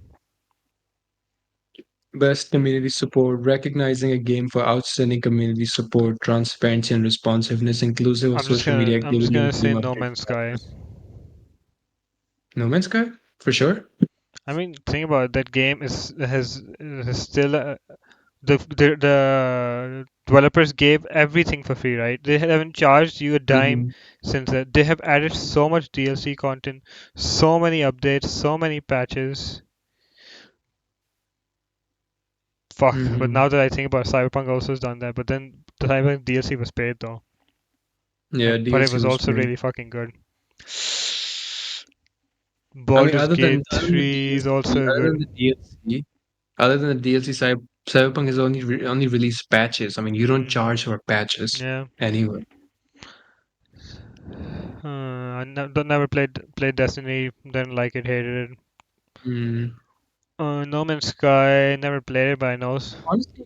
Best community support, recognizing a game for outstanding community support, transparency and responsiveness, inclusive of social media I'm just activity gonna and say team No updates. Man's Sky. No Man's Sky, for sure. I mean, think about it, that game has still the developers gave everything for free, right? They haven't charged you a dime Hmm. since that. They have added so much DLC content, so many updates, so many patches. Fuck. But Hmm. now that I think about it, Cyberpunk also has done that. But then the Cyberpunk DLC was paid though, Yeah, but it DLC was was also great. really fucking good. I mean, Baldur's Gate 3 is also Other than good. the DLC, Cyberpunk has only released patches. I mean, you don't Mm, charge for patches yeah. anyway. Never played Destiny. Didn't like it. Hated it. Mm. No Man's Sky. Never played it, but I know. Honestly.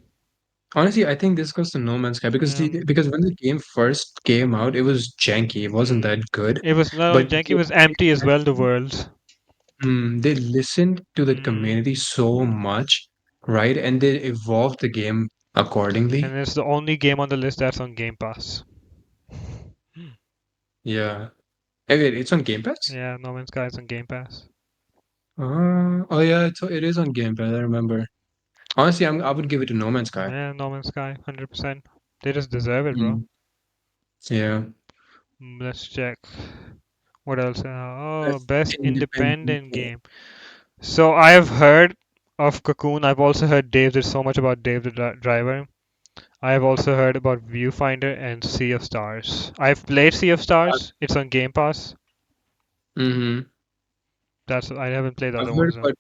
Honestly, I think this goes to No Man's Sky because Um, because when the game first came out, it was janky. It wasn't that mm, good, it was not only but janky, it was empty as well. The worlds. they listened to the Mm, community so much, right? And they evolved the game accordingly. and it's the only game on the list that's on Game Pass. Yeah. Hey, wait, it's on Game Pass? Yeah, No Man's Sky is on Game Pass. Oh yeah, it is on Game Pass. I remember. Honestly, I would give it to No Man's Sky. Yeah, No Man's Sky, 100%. They just deserve it, bro. Mm. Yeah. Let's check. What else? Oh, Best best independent independent game. game. So I have heard of Cocoon. I've also heard Dave. There's so much about Dave the Driver. I have also heard about Viewfinder and Sea of Stars. I've played Sea of Stars. It's on Game Pass. Mm-hmm. That's I haven't played the I've other heard ones though. about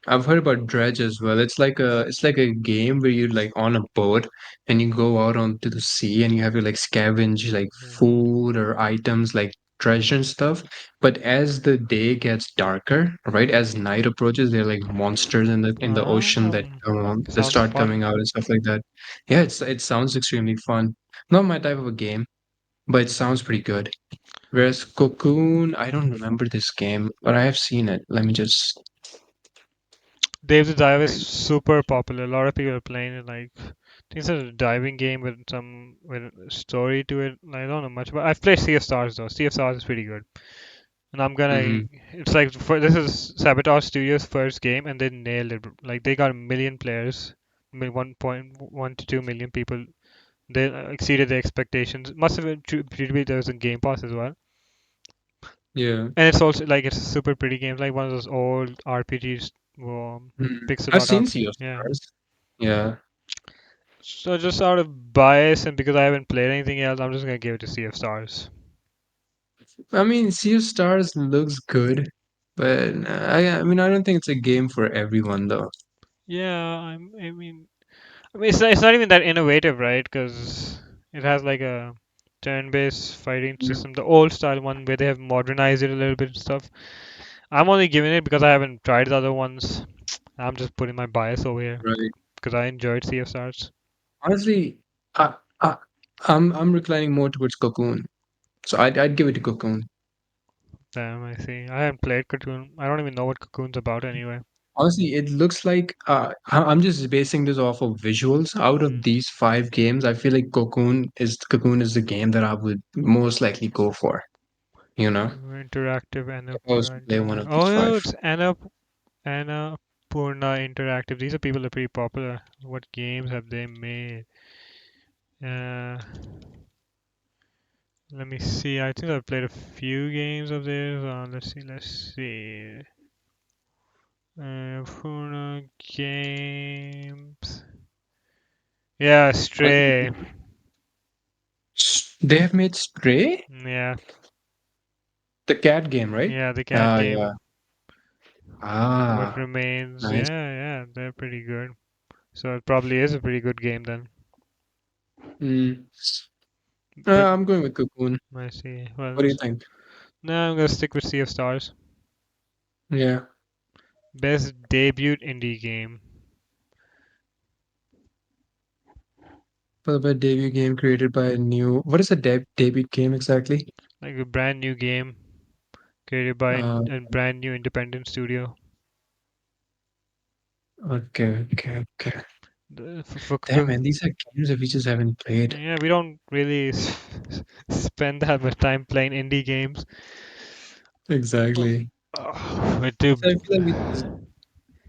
I've heard about Dredge as well. It's like a game where you're like on a boat and you go out onto the sea and you have to like scavenge like Hmm. food or items like treasure and stuff. But as the day gets darker, right, as night approaches, there are like monsters in the ocean that Um, that sounds start fun. coming out and stuff like that. Yeah, it sounds extremely fun. Not my type of a game, but it sounds pretty good. Whereas Cocoon, I don't remember this game, but I have seen it. Let me just Dave the Dive is right. super popular. A lot of people are playing it. Like, I think it's a diving game with some with a story to it. I don't know much, but I've played Sea of Stars though. Sea of Stars is pretty good, and I'm gonna. Mm-hmm. It's like this is Sabotage Studios' first game, and they nailed it. Like they got a million players, 1.1 to 2 million people. They exceeded their expectations. Must have been true there was a Game Pass as well, Yeah. and it's also like it's a super pretty game, like one of those old RPGs, I've pixel art seen RPG. Sea of Yeah. Stars. Yeah. So just out of bias and because I haven't played anything else, I'm just gonna give it to Sea of Stars. I mean, Sea of Stars looks good, but I mean, I don't think it's a game for everyone though. Yeah, I mean, it's not even that innovative, right? Because it has like a turn-based fighting Yeah. system, the old style one where they have modernized it a little bit and stuff. I'm only giving it because I haven't tried the other ones. I'm just putting my bias over here Right. because I enjoyed Sea of Stars. Honestly, I, I I'm reclining more towards Cocoon, so I'd give it to Cocoon. Damn, I see. I haven't played Cocoon. I don't even know what Cocoon's about anyway. Honestly, it looks like I'm just basing this off of visuals. Out of Mm. these five games, I feel like Cocoon is the game that I would most likely go for. You know, Interactive if I was to Annapurna play one Interactive. of these Oh, no, five. it's Annapurna Interactive. These are people that are pretty popular. What games have they made? Uh, Let me see. I think I've played a few games of theirs. Let's see. Annapurna Games. Yeah, Stray. Honestly, they have made Stray, Yeah, the cat game, right? yeah, the cat Ah, yeah. game. What Ah, Remains. nice. Yeah, they're pretty good. So it probably is a pretty good game then. Mm. But I'm going with Cocoon. I see. What Well, do you think? no, I'm gonna stick with Sea of Stars. Yeah. Best debut indie game. For the debut game created by a new. What is a debut game exactly? Like a brand new game created by Uh, a brand new independent studio. okay. For Damn, man, these are games that we just haven't played. yeah, we don't really spend that much time playing indie games. Exactly. But do So I feel like we just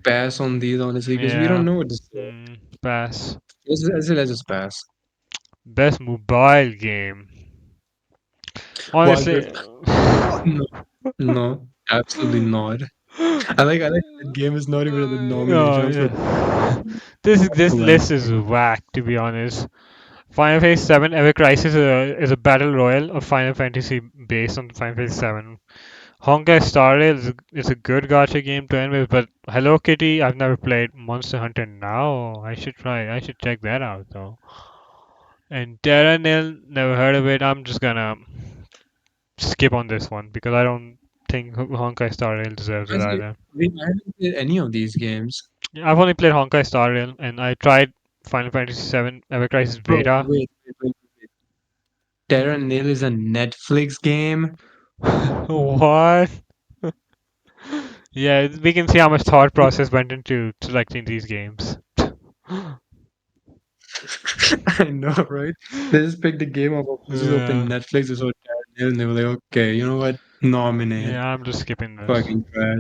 pass on these honestly because we don't yeah, know what to say. pass. Let's just pass. Best mobile game. Wild Honestly, Rift. No, no, absolutely not. I like that game is not even in the nomination. oh I'm so yeah. This glad. list is whack to be honest. Final Fantasy 7 Ever Crisis is a battle royale of Final Fantasy based on Final Fantasy 7. Honkai Star Rail is a good gacha game to end with, but Hello Kitty, I've never played. Monster Hunter now, I should try. I should check that out though. And Terra Nil, never heard of it. I'm just gonna skip on this one because I don't think Honkai Star Rail deserves it Honestly, either. I haven't played any of these games. I've only played Honkai Star Rail and I tried Final Fantasy 7 Ever Crisis Bro, Beta. wait. Terra Nil is a Netflix game. What? Yeah, we can see how much thought process went into selecting these games. I know, right? They just picked the game up, just open Yeah. Netflix, it's all Terra Nil, and they were like, okay, you know what? Nominate. Yeah, I'm just skipping this. Fucking trash.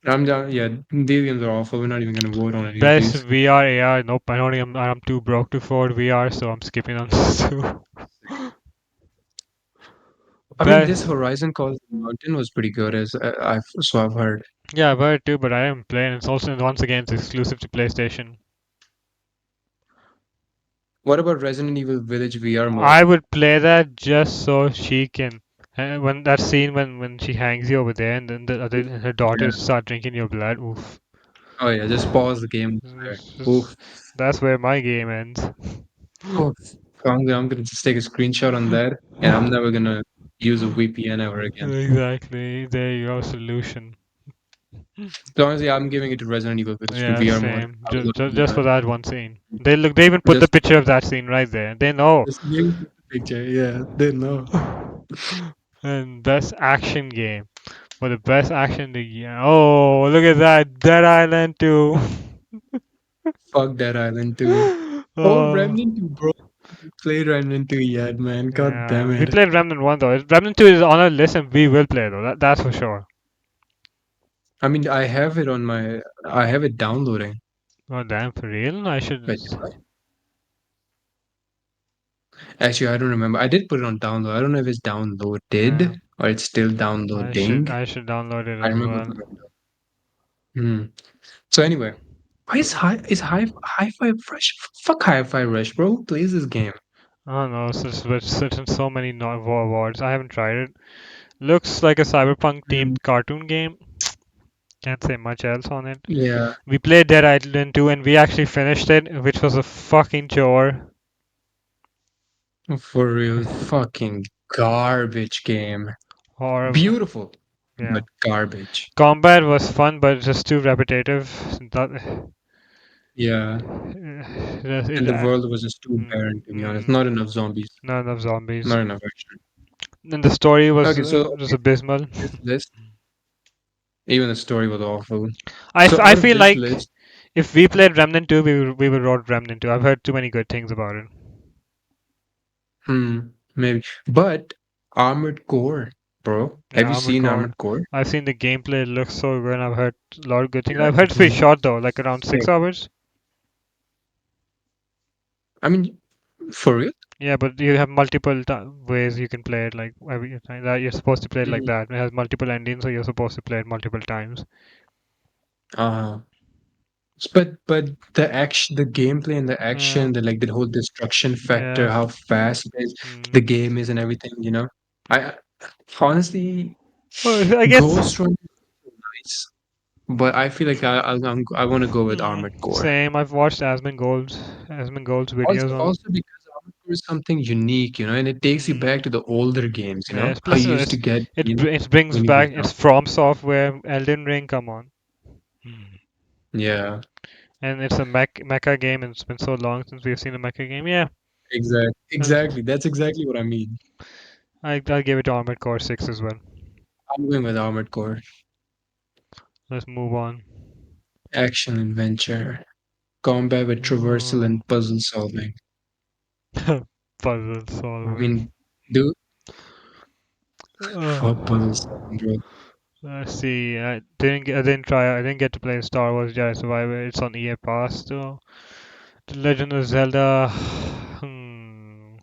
I'm down. Yeah, these games are awful. We're not even gonna vote on any of Best these. VR AR. Nope, I don't think I'm too broke to afford VR, so I'm skipping on this too. I mean, this Best. Horizon Call of the Mountain was pretty good, as I've heard. Yeah, I've heard too, but I haven't played. It's also once again it's exclusive to PlayStation. What about Resident Evil Village VR mode? I would play that just so she can. When that scene when she hangs you over there and then the other her Yeah. daughters start drinking your blood. Oof. Oh yeah, just pause the game there. Oof. That's where my game ends. Oh, I'm gonna just take a screenshot on that, and I'm never gonna use a VPN ever again. Exactly. There you go. Solution. So honestly, I'm giving it to Resident Evil Village Yeah, VR mode. same. I would Just love for to that one scene. They look. They even put the just picture of that scene right there. They know. just give the picture. Yeah, they know. And best action game. For the best action the year. Oh, look at that. Dead Island 2. Fuck that island too. Oh, Oh, Remnant 2, bro. Played Remnant 2 yet, man. God damn yeah. We it. played Remnant 1 though. Remnant 2 is on our list and we will play though. That's for sure. I mean, I have it downloading. Oh, damn, for real? I should. Wait, do I? Actually, I don't remember. I did put it on download. I don't know if it's Yeah. downloaded or it's still downloading. I should download it I as remember well. putting it on. So anyway, why is Hi-Fi Rush? Fuck Hi-Fi Rush, bro. Who plays this game? I don't know. It's in so many awards. I haven't tried it. Looks like a cyberpunk Mm, themed cartoon game. Can't say much else on it. yeah, We played Dead Island 2 and we actually finished it, which was a fucking chore. for real. Fucking garbage game. Horrible. Beautiful, Yeah. but garbage. Combat was fun, but just too repetitive. That, Yeah, it, and the world was just too barren, to be honest. mm, Not enough zombies. not enough zombies. Not enough action. And the story was Okay, so just okay, abysmal. this list, even the story was awful. I, So I out of feel this like list, if we played Remnant 2, we would wrote Remnant 2. I've heard too many good things about it. maybe, but Armored Core, bro. Yeah, Have you Armored seen Core. Armored Core? I've seen the gameplay. It looks so good. And I've heard a lot of good things. Yeah, I've heard it it's pretty was short though, like around sick. 6 hours. I mean, for real? Yeah, but you have multiple ways you can play it. Like every time that you're supposed to play it like Mm. that. It has multiple endings, so you're supposed to play it multiple times. Uh, but the gameplay and the Yeah, action, the whole destruction factor, yeah. how fast it is, the Mm. game is, and everything. I honestly Well, I guess. Ghost Runner is nice, but I feel like I want to go with Armored Core. Same. I've watched Asmongold's videos on. Also because Armored Core is something unique, and it takes you back Mm. to the older games, Yeah, how plus you used to get it brings when you were back young. it's from software Elden Ring. Come on. Mm. Yeah, And it's a mecha game, and it's been so long since we've seen a mecha game. Yeah, I'll, exactly. That's exactly what I mean. I'll give it to Armored Core 6 as well. I'm going with Armored Core. Let's move on. Action adventure, combat with traversal Oh. and puzzle solving. Puzzle I mean, solving. do fuck puzzle Uh, solving, bro. let's see. I didn't get to play Star Wars Jedi Survivor. It's on EA Pass though. The Legend of Zelda. Hmm.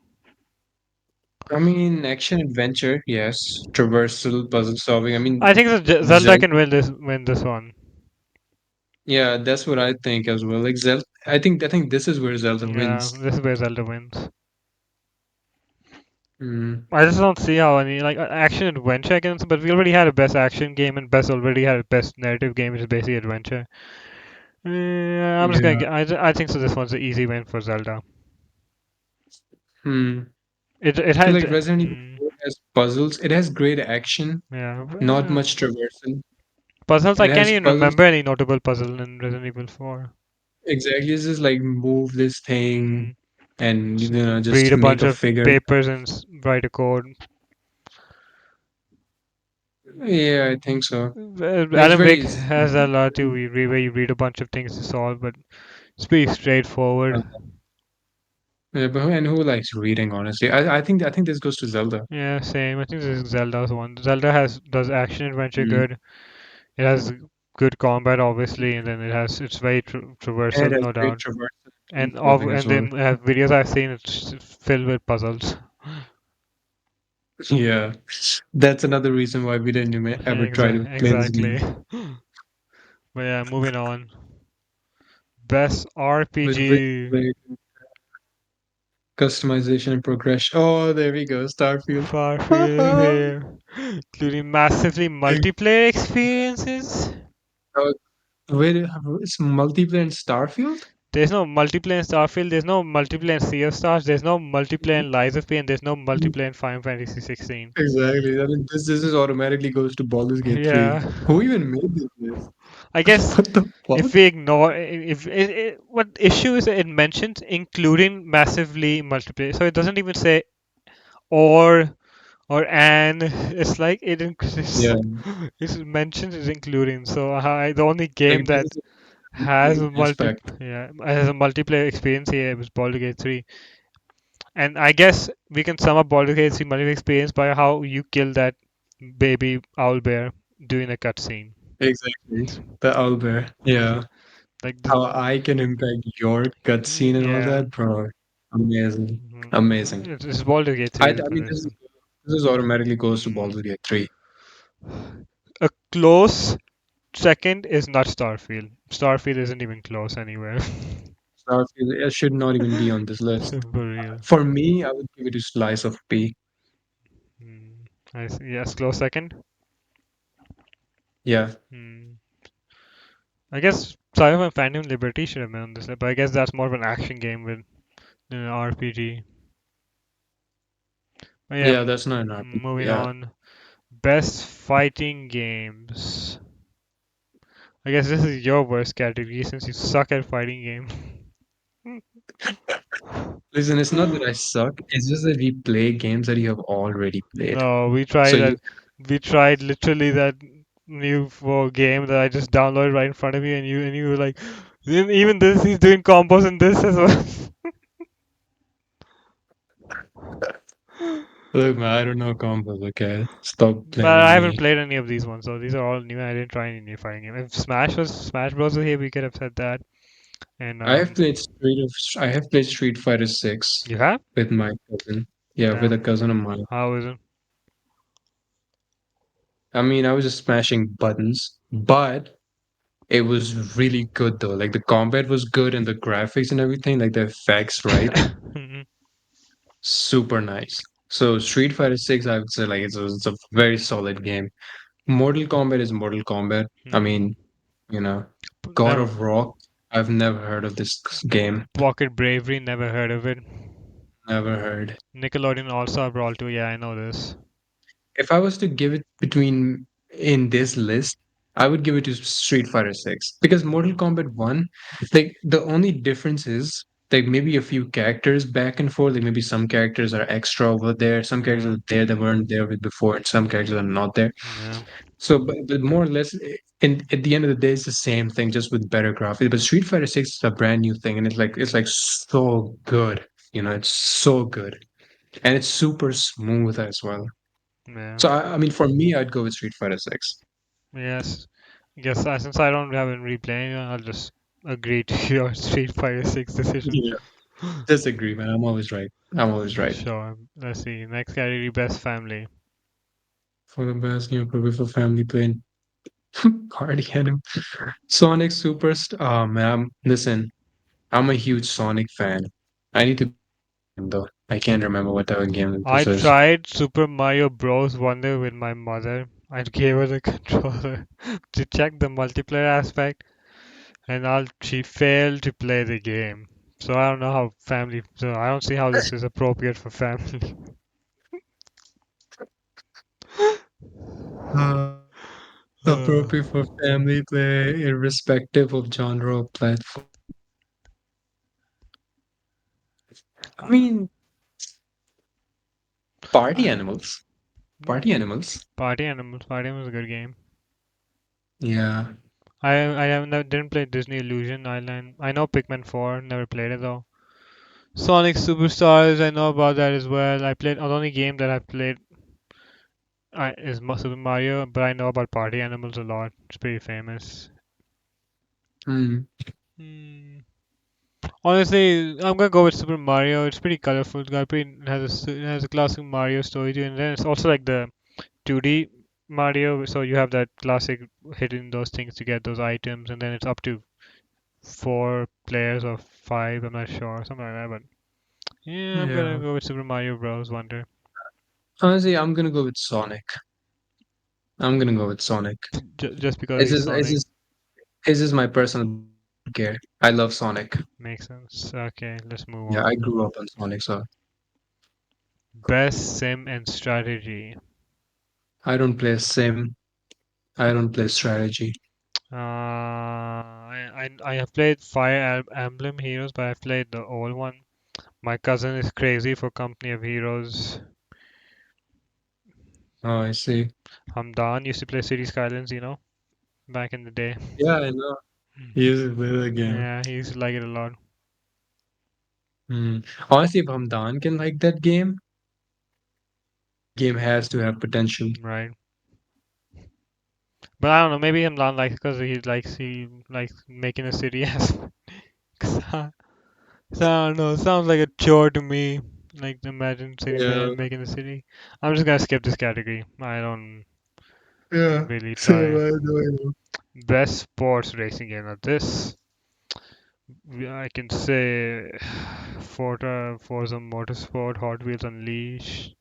I mean, action adventure, yes. Traversal, puzzle solving. I mean, I think Zelda Zelda. can win this one. Yeah, that's what I think as well. Like Zelda, I think this is where Zelda Yeah, wins. this is where Zelda wins. Mm, I just don't see how any like action adventure against, but we already had a best action game and best already had a best narrative game, which is basically adventure. I'm just gonna yeah. get. I think so. This one's an easy win for Zelda. Hmm. It I feel had like Resident Evil 4 has puzzles. It has great action, yeah not much traversal. puzzles. I It can't has even puzzles. remember any notable puzzle in Resident Evil 4. exactly. It's just like move this thing Mm, and read just a make bunch a of figure. papers and write a code. Yeah, I think so. Like it's Alan very Wake has a lot to read, where you read a bunch of things to solve, but it's pretty straightforward. yeah, but and who likes reading, honestly? I think this goes to Zelda. Yeah, same. I think this is Zelda's one. Zelda has does action adventure Mm. good. It has good combat, obviously, and then it's very And it traversal, has no great doubt. traversal and And building as and well. then videos I've seen, it's filled with puzzles. Yeah, that's another reason why we didn't even ever try to play this Exactly. game. But yeah, moving on. Best With great RPG. great customization and progression. Oh, there we go, Starfield. Starfield here, including massively multiplayer experiences. Uh, Wait, it's multiplayer in Starfield? There's no multiplayer in Starfield. There's no multiplayer in Sea of Stars. There's no multiplayer in Lies of P, and there's no multiplayer in Final Fantasy 16. Exactly. I mean, this is automatically goes to Baldur's Gate 3. Yeah, Who even made this list? I guess What the if fuck? we ignore if what issue is it mentions including massively multiplayer, so it doesn't even say or and it's like it Yeah, it's mentioned is including. So the only like game this that is a has a aspect. multiplayer experience here was Baldur's Gate 3. And I guess we can sum up Baldur's Gate 3 multiplayer experience by how you kill that baby owl bear during a cutscene. Exactly. The owlbear. Yeah. Like How I can impact your cutscene and all yeah. that, bro. Amazing. Amazing. It's Baldur's Gate I 3. I mean this is automatically goes to Mm. Baldur's Gate 3. A close second is not Starfield. Starfield isn't even close anywhere. Starfield it should not even be on this list. For real. For me, I would give it a slice of P. Mm. I see. Yes, close second. Yeah. Mm. I guess Cyberpunk Phantom Liberty should have been on this list, but I guess that's more of an action game with an RPG. But yeah, Yeah, that's not an RPG. moving Yeah. on. Best fighting games. I guess this is your worst category since you suck at fighting games. Listen, it's not that I suck. It's just that we play games that you have already played. No, we So tried you, that. We tried literally that new game that I just downloaded right in front of you, and you were like, even this, he's doing combos in this as well. look, man, I don't know combos. Okay, stop But playing with I haven't me. played any of these ones, so these are all new. I didn't try any new fighting game. If Smash Bros was here, we could have said that. And I have played Street Fighter 6 you have? with my cousin. Yeah, with a Damn. cousin of mine. How is it? I mean, I was just smashing buttons, but it was really good though. Like the combat was good and the graphics and everything, like the effects, right? Super nice. So Street Fighter 6, I would say like it's a very solid game. Mortal Kombat is Mortal Kombat. I mean, you know, God Never. of Rock. I've never heard of this game. Pocket Bravery, never heard of it. Never heard. Nickelodeon also Brawl 2, yeah, I know this. If I was to give it between in this list, I would give it to Street Fighter 6 because Mortal Kombat 1, like the only difference is like maybe a few characters back and forth. Like maybe some characters are extra over there, some characters Yeah, are there that weren't there with before, and some characters are not there. yeah. So, but more or less, in at the end of the day, it's the same thing, just with better graphics. But Street Fighter 6 is a brand new thing, and it's like so good. It's so good, and it's super smooth as well. Yeah. So I mean, for me, I'd go with Street Fighter 6. Yes. Guess since I don't haven't replaying, I'll just agree to your Street Fighter 6 decision. Yeah. Disagree, man. I'm always right. I'm always right. Sure. Let's see. Next category, best family. For the best, probably for family playing party game. Sonic Superstar. Oh man, listen, I'm a huge Sonic fan. I need to go back to the game though. I can't remember what type of game I this is. tried Super Mario Bros. Wonder with my mother. I gave her the controller to check the multiplayer aspect, and she failed to play the game. So I don't know how family. So I don't see how this is appropriate for family. Uh, Uh, appropriate for family play, irrespective of genre or platform. I mean, party Uh, animals. mm, Party animals. Party Animals. Party Animals is a good game. Yeah. I have never, didn't play Disney Illusion Island. I know Pikmin 4. Never played it though. Sonic Superstars. I know about that as well. I played the only game that I played is Super Mario, but I know about Party Animals a lot. It's pretty famous. Mm, Hmm. Honestly, I'm gonna go with Super Mario. It's pretty colorful. It has a classic Mario story to it, and then it's also like the 2D Mario. So you have that classic hitting those things to get those items, and then it's up to 4 players or 5. I'm not sure, something like that. But yeah, I'm gonna yeah. go with Super Mario Bros. Wonder, Honestly, I'm gonna go with Sonic. I'm gonna go with Sonic. just because It's he's just, it's Sonic. just, it's just my personal care. I love Sonic. Makes sense. Okay, let's move Yeah, I on. grew up on Sonic, so Best sim and strategy. I don't play Sim. I don't play strategy. I have played Fire Emblem Heroes, but I've played the old one. My cousin is crazy for Company of Heroes. Oh, I see. Hamdan used to play City Skylines, back in the day. Yeah, I know. He used to play the game. Yeah, he used to like it a lot. Hmm. Honestly, if Hamdan can like that game has to have potential. Right. But I don't know, maybe Hamdan likes because he likes making a city as. 'Cause so I don't know, it sounds like a chore to me. Like imagine sitting there Yeah, and making a city. I'm just gonna skip this category. I don't yeah. really Same, try. I know. Best sports racing game. Now this I can say Forza Motorsport, Hot Wheels Unleashed,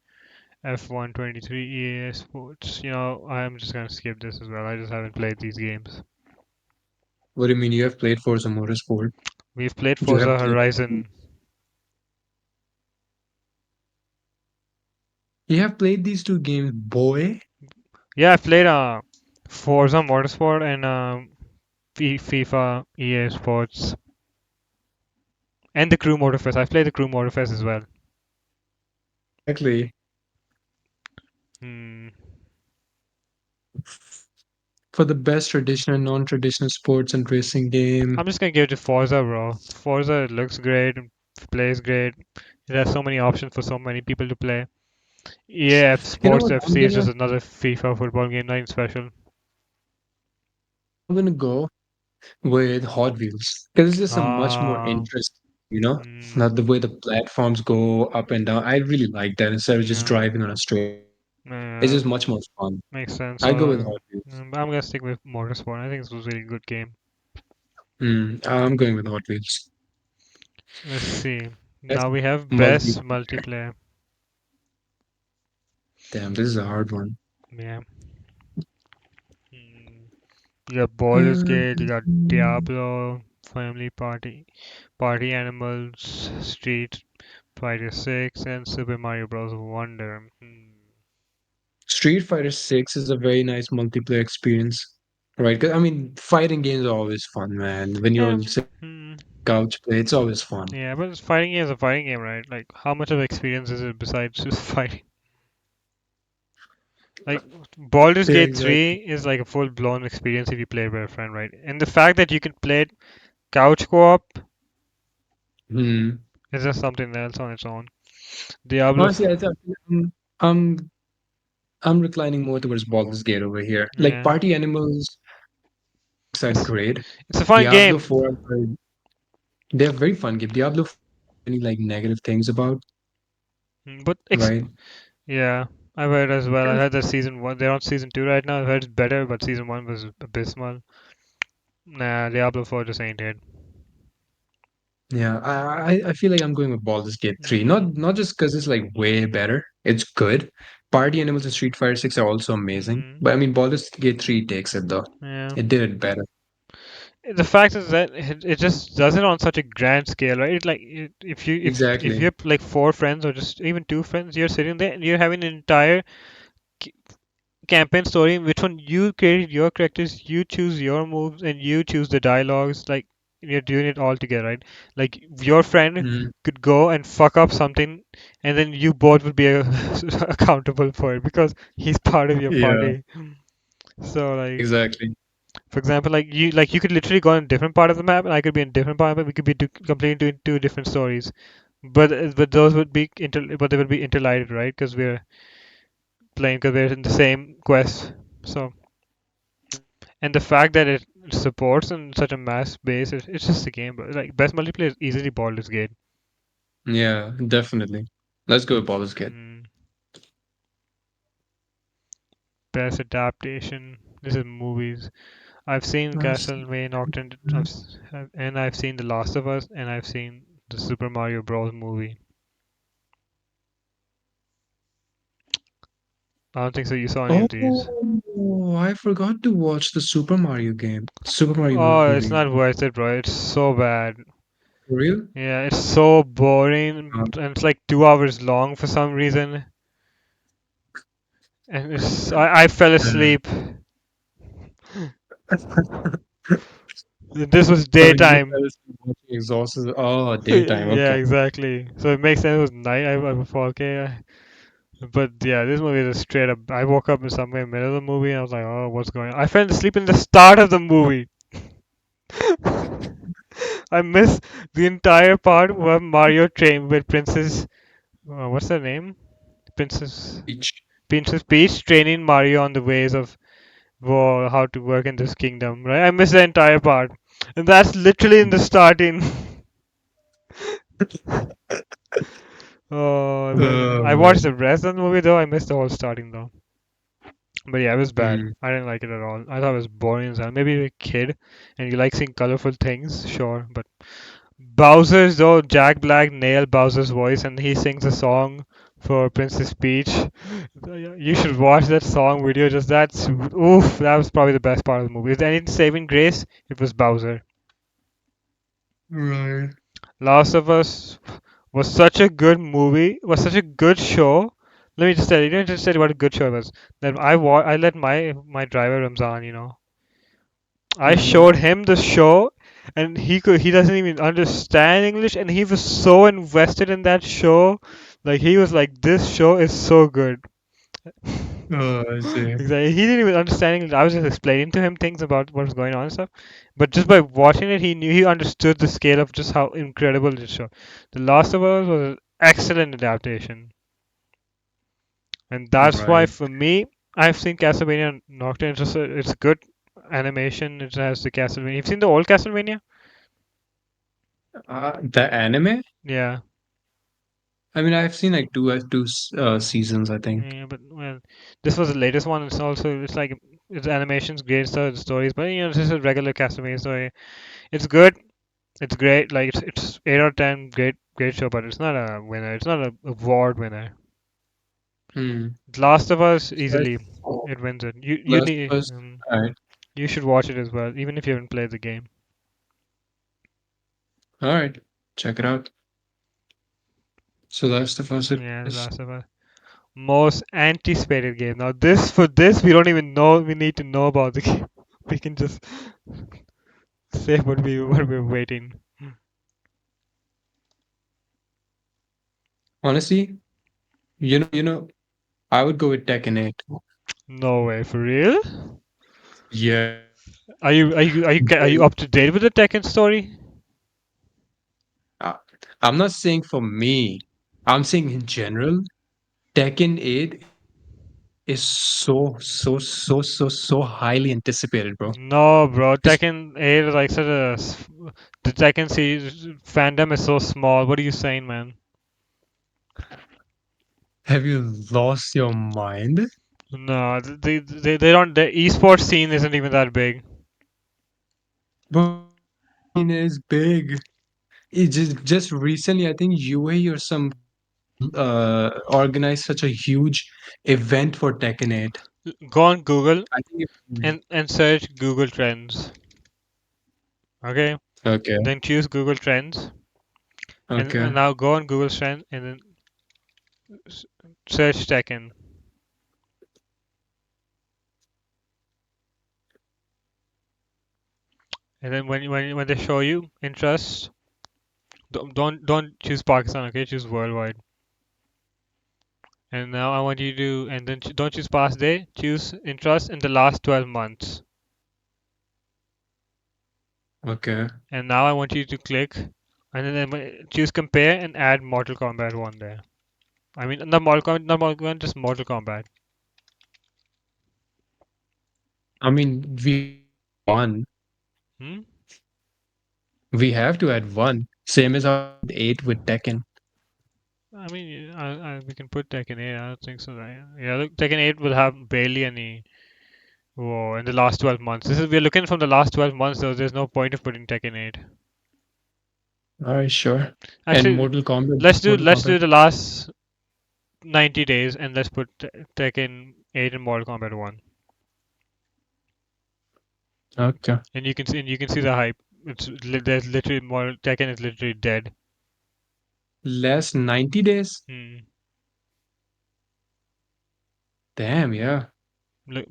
F1 23, EA Sports. I'm just gonna skip this as well. I just haven't played these games. What do you mean? You have played Forza Motorsport? We've played You have Forza played. Horizon. You have played these two games, boy. Yeah, I've played Forza Motorsport and FIFA, EA Sports, and the Crew Motorfest. I've played the Crew Motorfest as well. Exactly. Hmm. For the best traditional and non-traditional sports and racing game. I'm just gonna give it to Forza, bro. Forza looks great, plays great. It has so many options for so many people to play. EAF You know Sports what? FC is just another FIFA football game, nothing special. I'm gonna go with Hot Wheels because it's just a much more Ah, interest. You know, mm, not the way the platforms go up and down. I really like that instead of just yeah, driving on a straight. It's yeah, just much more fun. makes sense. I go with Hot Wheels. I'm gonna stick with Motorsport. I think this was a really good game. I'm going with Hot Wheels. Let's see. That's Now we have best multiplayer. multiplayer. Damn, this is a hard one. Yeah. Mm. You got Baldur's Gate, you got Mm. Diablo, Family Party Animals, Street Fighter 6, and Super Mario Bros. Wonder. Street Fighter 6 is a very nice multiplayer experience, right? 'Cause, I mean, fighting games are always fun, man. When Yeah. you're sitting Hmm. couch play, it's always fun. Yeah, but fighting game is a fighting game, right? Like, how much of experience is it besides just fighting? Like, Baldur's Yeah, Gate exactly. 3 is like a full blown experience if you play with a friend, right? And the fact that you can play it couch co op Hmm. is just something else on its own. Diablo. Honestly, I'm I'm reclining more towards Baldur's Gate over here. Like Yeah. Party Animals are It's, great. it's a fun Diablo game. 4, they're very fun game. Diablo 4, any like negative things about, But, right? yeah, I've heard as well. I Yes. heard that season 1, they're on season 2 right now. I've heard it's better, but season 1 was abysmal. Nah, Diablo 4 just ain't it. Yeah, I feel like I'm going with Baldur's Gate 3. Mm, Not just because it's like way better. It's good. Party Animals and Street Fighter 6 are also amazing. mm, But I mean Baldur's Gate 3 takes it though. yeah. It did it better. The fact is that it just does it on such a grand scale, right? If you Exactly. have like 4 friends or just even 2 friends, you're sitting there and you're having an entire c- campaign story in which one you created your characters, you choose your moves, and you choose the dialogues. Like, you're doing it all together, right? Like your friend Mm. could go and fuck up something, and then you both would be accountable for it because he's part of your Yeah, party. So like, exactly. for example, like you could literally go on a different part of the map, and I could be in a different part of it. We could be completely doing two different stories, but those would be but they would be interlighted, right? Because we're in the same quest. So and the fact that it supports on such a mass base, it's just a game. But like best multiplayer is easily Baldur's Gate. Yeah, definitely. Let's go with Baldur's Gate. Mm, best adaptation. This is movies. I've seen Nice. Castlevania Nocturne, Mhm. and I've seen The Last of Us, and I've seen the Super Mario Bros. Movie. I don't think so. You saw any of these? Oh, I forgot to watch the Super Mario game. Super Mario Oh, it's movie. not worth it, bro. It's so bad. For real? Yeah, it's so boring, Uh, and it's like 2 hours long for some reason. And I fell uh, asleep. This was oh, you daytime. guys watching exhausted. Oh, daytime. Yeah, Okay. exactly. So it makes sense. It was night. I thought, okay. But yeah, this movie is straight up. I woke up in somewhere in the middle of the movie and I was like, oh, what's going on? I fell asleep in the start of the movie. I missed the entire part where Mario trained with Princess. What's her name? Princess. Each. Princess Peach training Mario on the ways of how to work in this kingdom. Right? I missed the entire part, and that's literally in the starting. Oh, then Oh I watched man. the rest of the movie though. I missed the whole starting though. But yeah, it was bad. Mm. I didn't like it at all. I thought it was boring as hell. Maybe you're a kid and you like seeing colorful things, sure. But Bowser's though, Jack Black nailed Bowser's voice and he sings a song for Princess Peach. You should watch that song video. Just that's oof. That was probably the best part of the movie. If there any saving grace, it was Bowser. Right. Last of Us was such a good movie. Was such a good show. Let me just tell you. Let me just tell you what a good show it was. That I let my driver Ramzan, I Mm-hmm. showed him the show, and he doesn't even understand English, and he was so invested in that show. Like he was like, this show is so good. Oh, I see. Exactly. He didn't even understand English. I was just explaining to him things about what was going on and stuff. But just by watching it, he understood the scale of just how incredible this show. The Last of Us was an excellent adaptation, and that's why Right. for me, I've seen Castlevania Nocturne. It's good animation. It has the Castlevania. You've seen the old Castlevania? The anime? Yeah. I mean, I've seen like two seasons, I think. Yeah, but well, this was the latest one. It's like its animation's great, so the stories, but it's just a regular Castlevania story. It's good. It's great. Like it's 8 out of 10. Great show, but it's not a winner. It's not a award winner. Hmm. Last of Us Let's, easily it wins it. You let's need first. All right. you should watch it as well, even if you haven't played the game. All right. Check it out. So that's the first it Yeah, is. Last of Us. Most anticipated game. Now this we don't even know. We need to know about the game. We can just say what we're waiting. Honestly, I would go with Tekken 8. No way, for real? Yeah. Are you up to date with the Tekken story? Uh, I'm not saying for me. I'm saying in general, Tekken 8 is so highly anticipated, bro. No, bro. It's, Tekken 8 is like the Tekken series fandom is so small. What are you saying, man? have you lost your mind? No, they don't. The esports scene isn't even that big. But it is big. It just recently, I think UAE or some organized such a huge event for Tekken 8. Go on Google I think and search Google Trends. Okay, okay, then choose Google Trends and okay. now go on Google Trends and then s- search Tekken. And then when they show you interest, don't choose Pakistan, okay? Choose worldwide. And now I want you to, and then don't choose past day. Choose interest in the last 12 months. Okay. And now I want you to click, and then choose compare and add Mortal Kombat 1 there. I mean, not Mortal Kombat, just Mortal Kombat. I mean, we have to add one. Hmm? We have to add one. Same as how we did 8 with Tekken. I mean, we can put Tekken 8. I don't think so. Yeah, look, Tekken 8 will have barely any. Whoa, in the last 12 months. We're looking from the last 12 months, so there's no point of putting Tekken 8. All right, sure. And Actually, Mortal let's Kombat. do the last 90 days and let's put Tekken 8 and Mortal Kombat 1. Okay. And you can see the hype. There's literally more Tekken is literally dead. Last 90 days? Hmm. Damn, yeah. Look,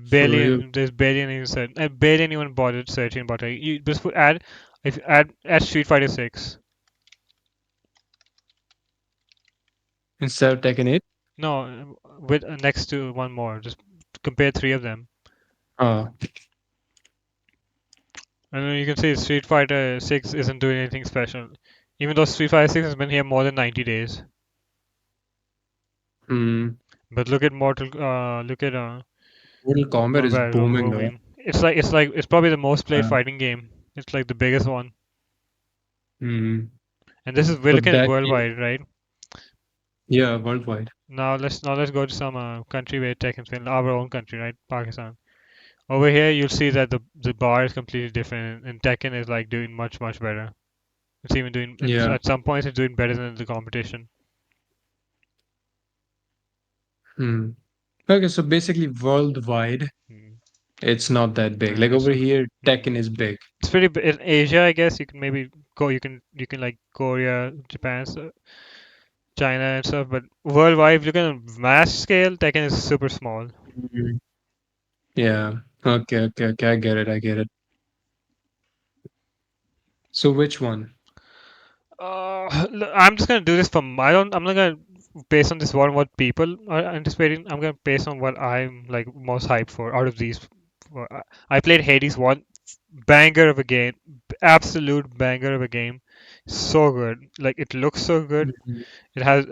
For real. there's barely anyone barely anyone bothered searching about it. You just put add if you add Street Fighter 6. Instead of Tekken 8? No, with next to one more. Just compare three of them. Oh. And then you can see Street Fighter 6 isn't doing anything special. Even though Street Fighter 6 has been here more than 90 days. Hmm. But look at Mortal Kombat is Combat booming though. booming. It's probably the most played Yeah. fighting game. It's like the biggest one. Hmm. And this is we're So looking at that game, worldwide, right? yeah, worldwide. Now let's go to some country where tech has been our own country, right? Pakistan. Over here you'll see that the bar is completely different and Tekken is like doing much better. It's even doing Yeah. at some points it's doing better than the competition. Hmm. Okay, so basically worldwide, Mm. it's not that big. Like over So here, mm. Tekken is big. It's in Asia, I guess. You can maybe go. You can like Korea, Japan, so China and stuff. But worldwide, if you look at a mass scale, Tekken is super small. Mhm. Yeah. Okay. I get it. I get it. So which one? I'm just gonna do this for I don't. I'm not gonna based on this one what people are anticipating. I'm gonna based on what I'm like most hyped for out of these. I played Hades one banger of a game, absolute banger of a game. So good. Like it looks so good. Mhm. It has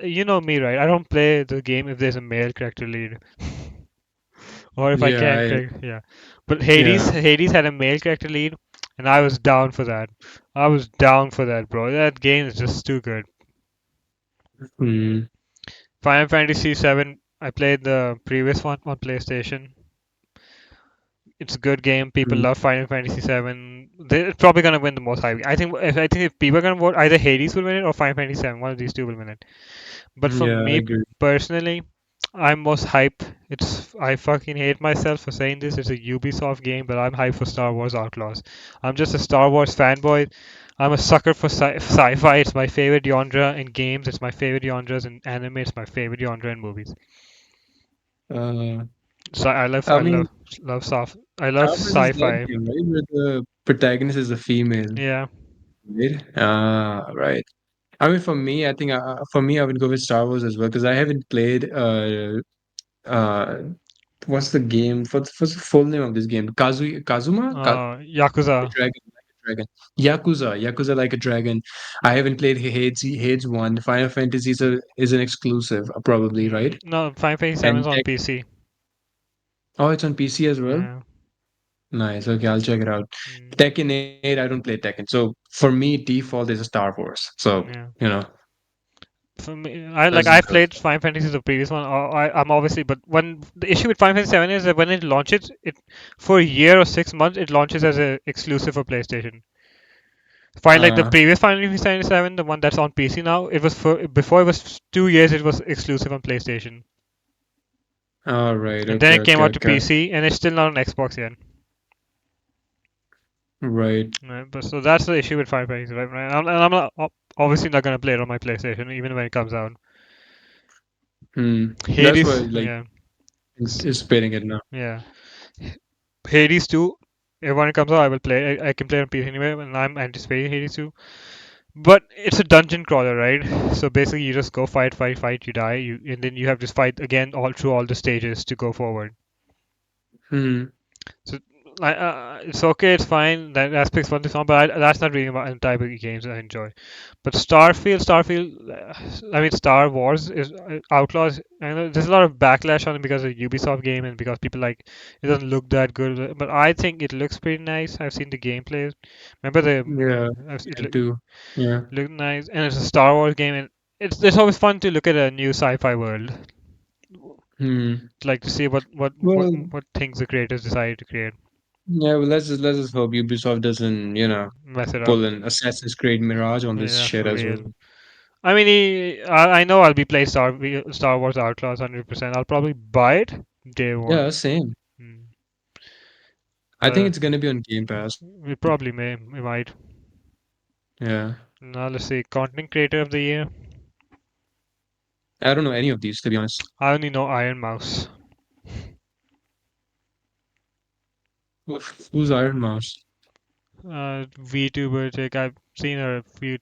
you know me, right? I don't play the game if there's a male character lead. Or if I Yeah, can, yeah. But Hades, yeah. Hades had a male character lead, and I was down for that. I was down for that, bro. That game is just too good. Hmm. Final Fantasy VII. I played the previous one on PlayStation. It's a good game. People Hmm. love Final Fantasy VII. They're probably gonna win the most hype. I think if people are gonna vote, either Hades will win it or Final Fantasy VII. One of these two will win it. But for Yeah, I me agree. personally, I'm most hype. I fucking hate myself for saying this. It's a Ubisoft game, but I'm hyped for Star Wars Outlaws. I'm just a Star Wars fanboy. I'm a sucker for sci-fi. It's my favorite genre in games. It's my favorite genres in anime. It's my favorite genre in movies. Uh, So I I mean, I love Star Wars is that sci-fi. game, right? Where the protagonist is a female, Yeah. right? Ah, right. I mean, for me, I think for me, I would go with Star Wars as well because I haven't played. What's the game? What's the full name of this game? Kazuma? Like a Yakuza. dragon, like a dragon. Yakuza like a dragon. I haven't played Hades 1. Final Fantasy is an exclusive, probably, right? No, Final Fantasy 7 is And on Tech. PC. Oh, it's on PC as well. Yeah. Nice. Okay, I'll check it out. Mm, Tekken 8, I don't play Tekken. So for me, default is a Star Wars. So, yeah. you know, For me, that's just I've how it played Final Fantasy the previous one. I'm obviously, but when the issue with Final Fantasy 7 is that when it launches, it for a year or 6 months, it launches as a exclusive for PlayStation. Like the uh, previous Final Fantasy 7, the one that's on PC now, it was for before it was 2 years, it was exclusive on PlayStation, all right. and then Okay, it came okay, out to okay. PC, and it's still not on Xbox yet. Right. But so that's the issue with Final Fantasy 7, right? And I'm not, obviously not gonna play it on my PlayStation, even when it comes out. Hmm. That's why, Hades, like, yeah, anticipating it now. yeah. Hades 2. If one comes out, I will play. I can play on PC anyway, and I'm anticipating Hades 2. But it's a dungeon crawler, right? So basically, you just go fight, fight, fight. You die, and then you have to fight again all through all the stages to go forward. Hmm. So it's okay, it's fine. That aspect's fun to fun, but that's not really my type of games I enjoy. But Starfield, I mean Star Wars is Outlaws. I know there's a lot of backlash on it because of Ubisoft game and because people like it doesn't look that good. But I think it looks pretty nice. I've seen the gameplay. Remember Yeah, it I do. Yeah. looked nice, and it's a Star Wars game, and it's always fun to look at a new sci-fi world, Hmm. like to see Well, what things the creators decided to create, yeah. Well, let's just hope Ubisoft doesn't, mess it up. pull an Assassin's Creed Mirage on this Yeah, shit for as real. well. I mean, I know I'll be playing Star Wars Outlaws 100%. I'll probably buy it day Yeah, one. same. Hmm. I think But it's gonna be on Game Pass. we probably we might. Yeah. Now let's see, content creator of the year. I don't know any of these, to be honest. I only know Iron Mouse. Who's Iron Mouse? VTuber chick. I've seen her a few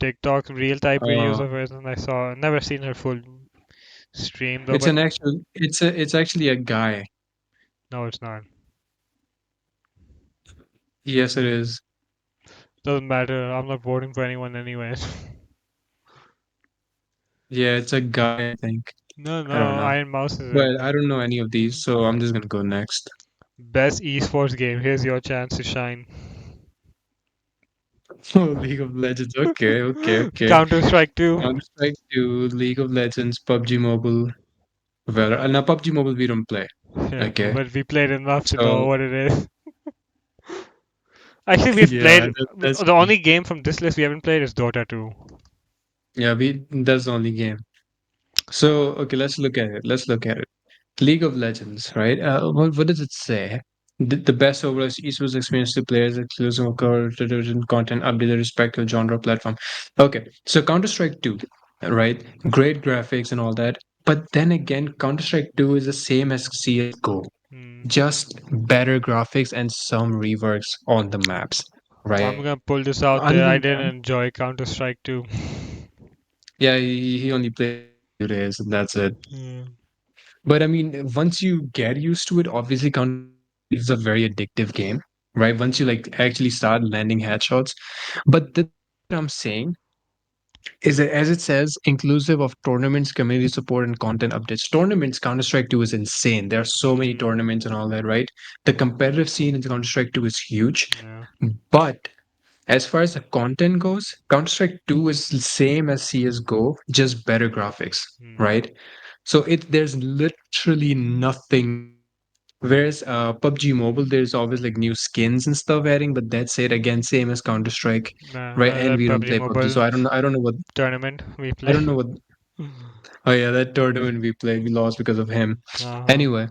TikTok real type videos Uh, of hers, and I saw never seen her full stream though. it's But an actual. It's actually a guy. no, it's not. Yes, it is. Doesn't matter. I'm not voting for anyone anyway. Yeah, it's a guy, I think. No, I don't no. know. Iron Mouse is it. But I don't know any of these, so I'm just gonna go next. Best esports game. Here's your chance to shine. Oh, League of Legends. Okay, okay, okay. Counter Strike 2. Counter-Strike 2, League of Legends, PUBG Mobile. Well, now PUBG Mobile we don't play. Yeah, Okay. but we played enough to know So what it is. Actually, we've yeah, played. that's The only game from this list we haven't played is Dota 2. yeah, we that's the only game. So okay, let's look at it. Let's look at it. League of Legends, right? What does it say? The best overall esports experience to players, exclusive content, update the respective genre platform. Okay, so Counter Strike 2, right? Great graphics and all that. But then again, Counter Strike 2 is the same as CSGO, Hmm. just better graphics and some reworks on the maps, I'm right? gonna pull this out Other there. I than didn't that, enjoy Counter Strike 2. yeah, he only played it for a few days and that's it. Yeah. But I mean, once you get used to it, obviously Counter Strike is a very addictive game, right? Once you like actually start landing headshots. But the thing that I'm saying is that as it says, inclusive of tournaments, community support, and content updates. Tournaments, Counter Strike 2 is insane. There are so many Hmm. tournaments and all that, right? The competitive scene in Counter Strike 2 is huge. Yeah. But as far as the content goes, Counter Strike 2 is the same as CS:GO, just better graphics, Hmm. right? So there's literally nothing new. Whereas PUBG Mobile, there's always like new skins and stuff adding, but that's it again, same as Counter Strike, right? Nah, And that we don't PUBG play PUBG, Mobile so I don't know what tournament we I play. don't know what. Oh yeah, that tournament we played, we lost because of him. Uh-huh. Anyway,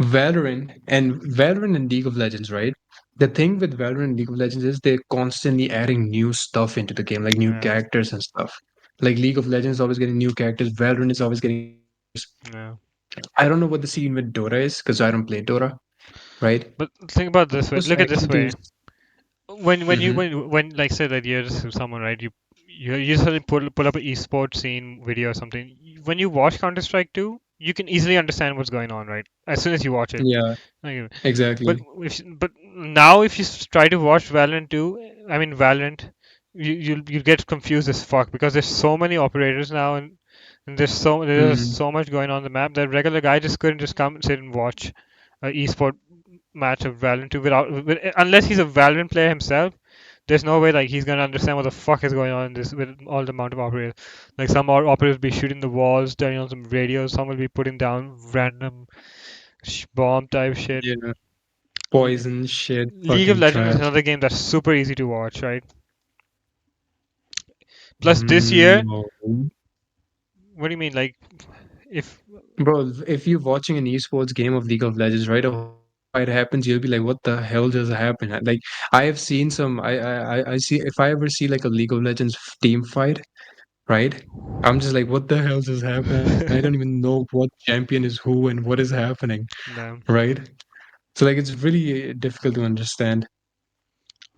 Valorant and League of Legends, right? The thing with Valorant and League of Legends is they're constantly adding new stuff into the game, like new Yeah. characters and stuff. Like League of Legends is always getting new characters, Valorant is always getting new characters. Yeah. I don't know what the scene with Dota is because I don't play Dota, right? But think about this way. Those Look at this activities. way. When you Hmm. when like say that you're just someone, right, you suddenly pull up an esports scene video or something. When you watch Counter Strike 2, you can easily understand what's going on, right, as soon as you watch it. Yeah, Like, but exactly. but now if you try to watch Valorant 2, I mean Valorant, you'll get confused as fuck because there's so many operators now, and there's Mm, so much going on the map that regular guy just couldn't just come and sit and watch a esport match of Valorant 2 unless he's a Valorant player himself. There's no way like he's gonna understand what the fuck is going on in this with all the amount of operators. Like some operators be shooting the walls, turning on some radios. Some will be putting down random bomb type shit. yeah, L- poison shit, League of fucking Legends is trash. another game that's super easy to watch, right? Plus this Mm, year, no. what do you mean? Like if Bro, if you're watching an esports game of League of Legends, right, a whole team fight happens, you'll be like, "What the hell just happened?" Like, I have seen some. I see. If I ever see like a League of Legends team fight, right, I'm just like, "What the hell just happened?" I don't even know what champion is who and what is happening, no, right? So like it's really difficult to understand.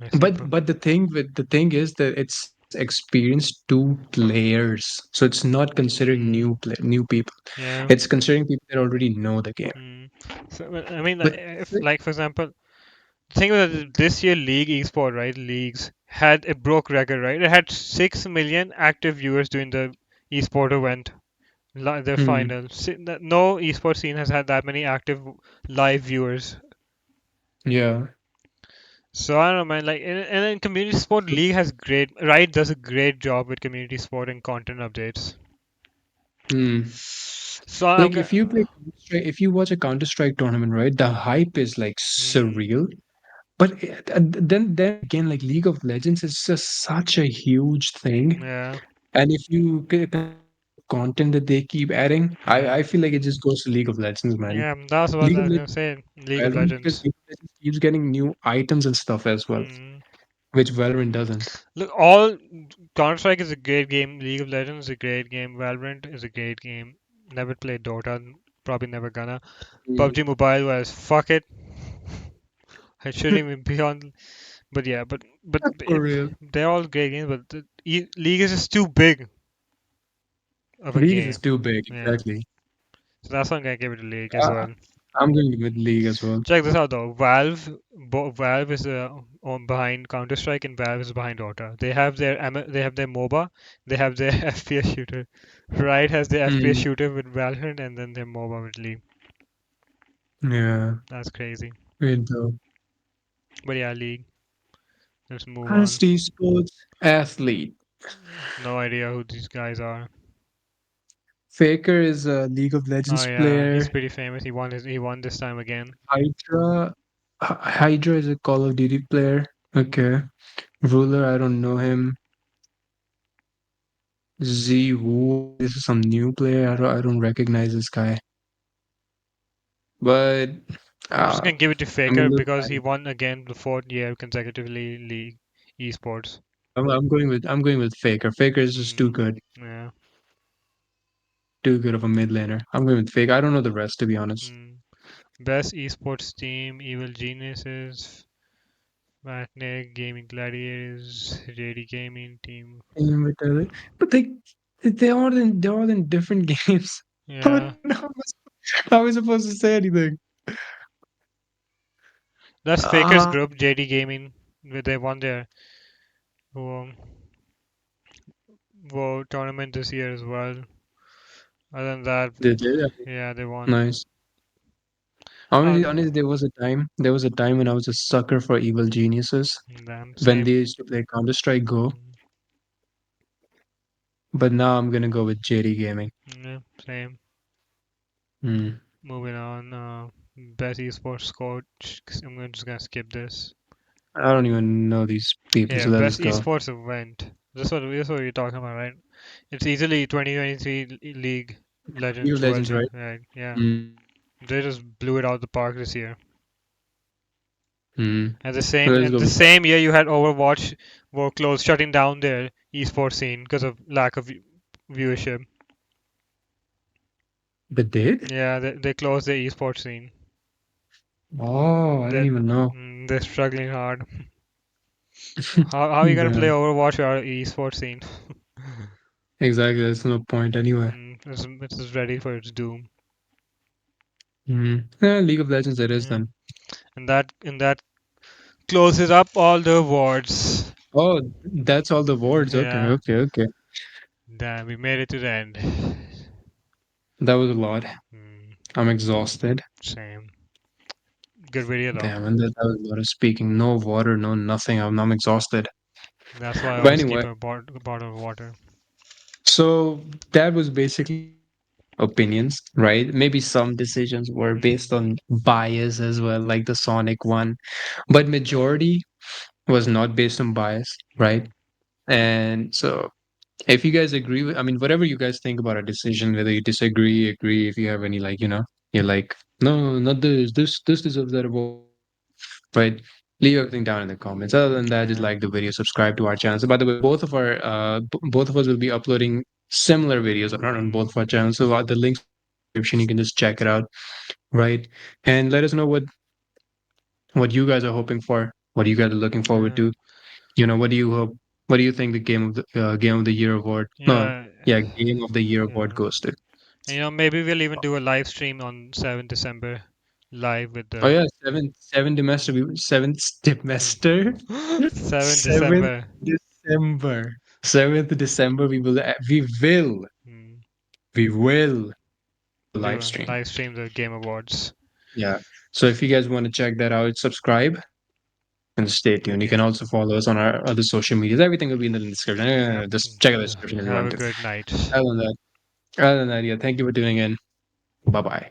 I see, bro. But the thing is that it's experienced two players, so it's not considering Mm, new people. yeah. It's considering people that already know the game. Mm. So, well, I mean, But if like for example, the thing about this year League esport, right? Leagues had a broke record, right? It had 6 million active viewers during the esport event, the hmm, final. No esport scene has had that many active live viewers. yeah. So I don't know, man. Like, and then community sport So, league has great. Riot does a great job with community sport and content updates. hmm. So I'm Like gonna. if you play Counter-Strike, if you watch a Counter-Strike tournament, right, the hype is like Mm, surreal. But then again, like League of Legends is just such a huge thing. yeah, And if you consider the content that they keep adding, yeah, I feel like it just goes to League of Legends, man. yeah. That's what League I of was Legends gonna say. League of Valorant because Legends. League of Legends keeps getting new items and stuff as well, Mm. which Valorant doesn't. Look, all Counter Strike is a great game. League of Legends is a great game. Valorant is a great game. Never played Dota. Probably never gonna. Mm. PUBG Mobile was fuck it. I shouldn't even be on. But yeah, but For real. they're all great games. But the League is just too big of a League is game. just too big, Yeah. exactly. So that's why I'm gonna give it a League as Uh, well. I'm going with League as well. Check this out though. Valve is on behind Counter Strike and Valve is behind Dota. They have their MOBA, they have their FPS shooter. Riot has their FPS Mm. shooter with Valorant and then their MOBA with League. Yeah, That's crazy. great though. But yeah, League. Let's move on. Best esports athlete. No idea who these guys are. Faker is a League of Oh Legends yeah, he's player. pretty famous. He won this time again. Hydra is a Call of Duty player. Okay. Ruler, I don't know him. Z Wu, this is some new player. I don't recognize this guy. But I'm just uh, gonna give it to I'm a Faker little because he biased. won again the fourth year consecutively League esports. I'm going with Faker. Faker is just Mm, yeah. too good of a mid laner. I'm going with Faker. I don't know the rest to be honest. Mm. Best esports team: Evil Geniuses, Matnik, Gaming Gladiators, JD Gaming Team. But they're all in different games. Yeah, How am I supposed to say anything? that's Faker's Ah, group, JD Gaming. Where they won their um, tournament this year as well. Other than that, they did. yeah, they won. Nice. Honestly, Um, honestly, there was a time when I was a sucker for Evil Geniuses damn, when they same. used to play Counter Strike Go. Mm, But now I'm gonna go with JD Gaming. yeah, same. Hmm. Moving on. Best esports coach. Just gonna skip this. I don't even know these people, Yeah, so let's best just go. esports event. This what you're talking about, right? It's easily 2023 League League of Legends World Legends, Champ. right? Right? Yeah, Hmm. they just blew it out the park this year. Hmm. Let's And go the with that. same year you had Overwatch were closed, shutting down their esports scene because of lack of viewership. They did? Yeah, they closed their esports scene. Oh, I didn't They're even know. they're struggling hard. How are you gonna play Damn. Overwatch without esports scene? Exactly. There's no point anyway. It's ready for its doom. Hmm. Yeah, League of Legends it is Yeah, then. and that closes up all the awards. Oh, that's all the awards. Okay, Yeah, okay, okay. damn, we made it to the end. That was a lot. Mm, I'm exhausted. same. Good video though. Damn, and that was a lot of speaking. No water, no nothing. I'm exhausted. That's why I But always keep anyway, a bottle of water. so that was basically opinions, right? Maybe some decisions were based Mm, on bias as well, like the Sonic one, but majority was not based on bias, right? mm, And so if you guys agree with, I mean, whatever you guys think about a decision, whether you disagree, agree, if you have any like, you're like, no, not this deserves that award, right? Leave everything down in the comments. Other than that, just yeah. like the video, subscribe to our channel. So by the way, both of us will be uploading similar videos on Mm, both of our channels. So the links will be in the description. You can just check it out, right? And let us know what what you guys are hoping for, what you guys are looking forward Yeah, to. What do you hope? What do you think the game of the year award? No, yeah, yeah, game of the year award yeah. goes to. And, maybe we'll even do a live stream on 7th December, live with Oh the yeah, seventh semester, 7th seventh December. December, 7th December. Mm. We will Do live a stream. live stream the game awards. Yeah. So if you guys want to check that out, subscribe and stay tuned. You Okay. can also follow us on our other social medias. Everything will be in the description. Yep. Just check out the description if you Have want a to. good night. Other than that, yeah, thank you for tuning in. Bye bye.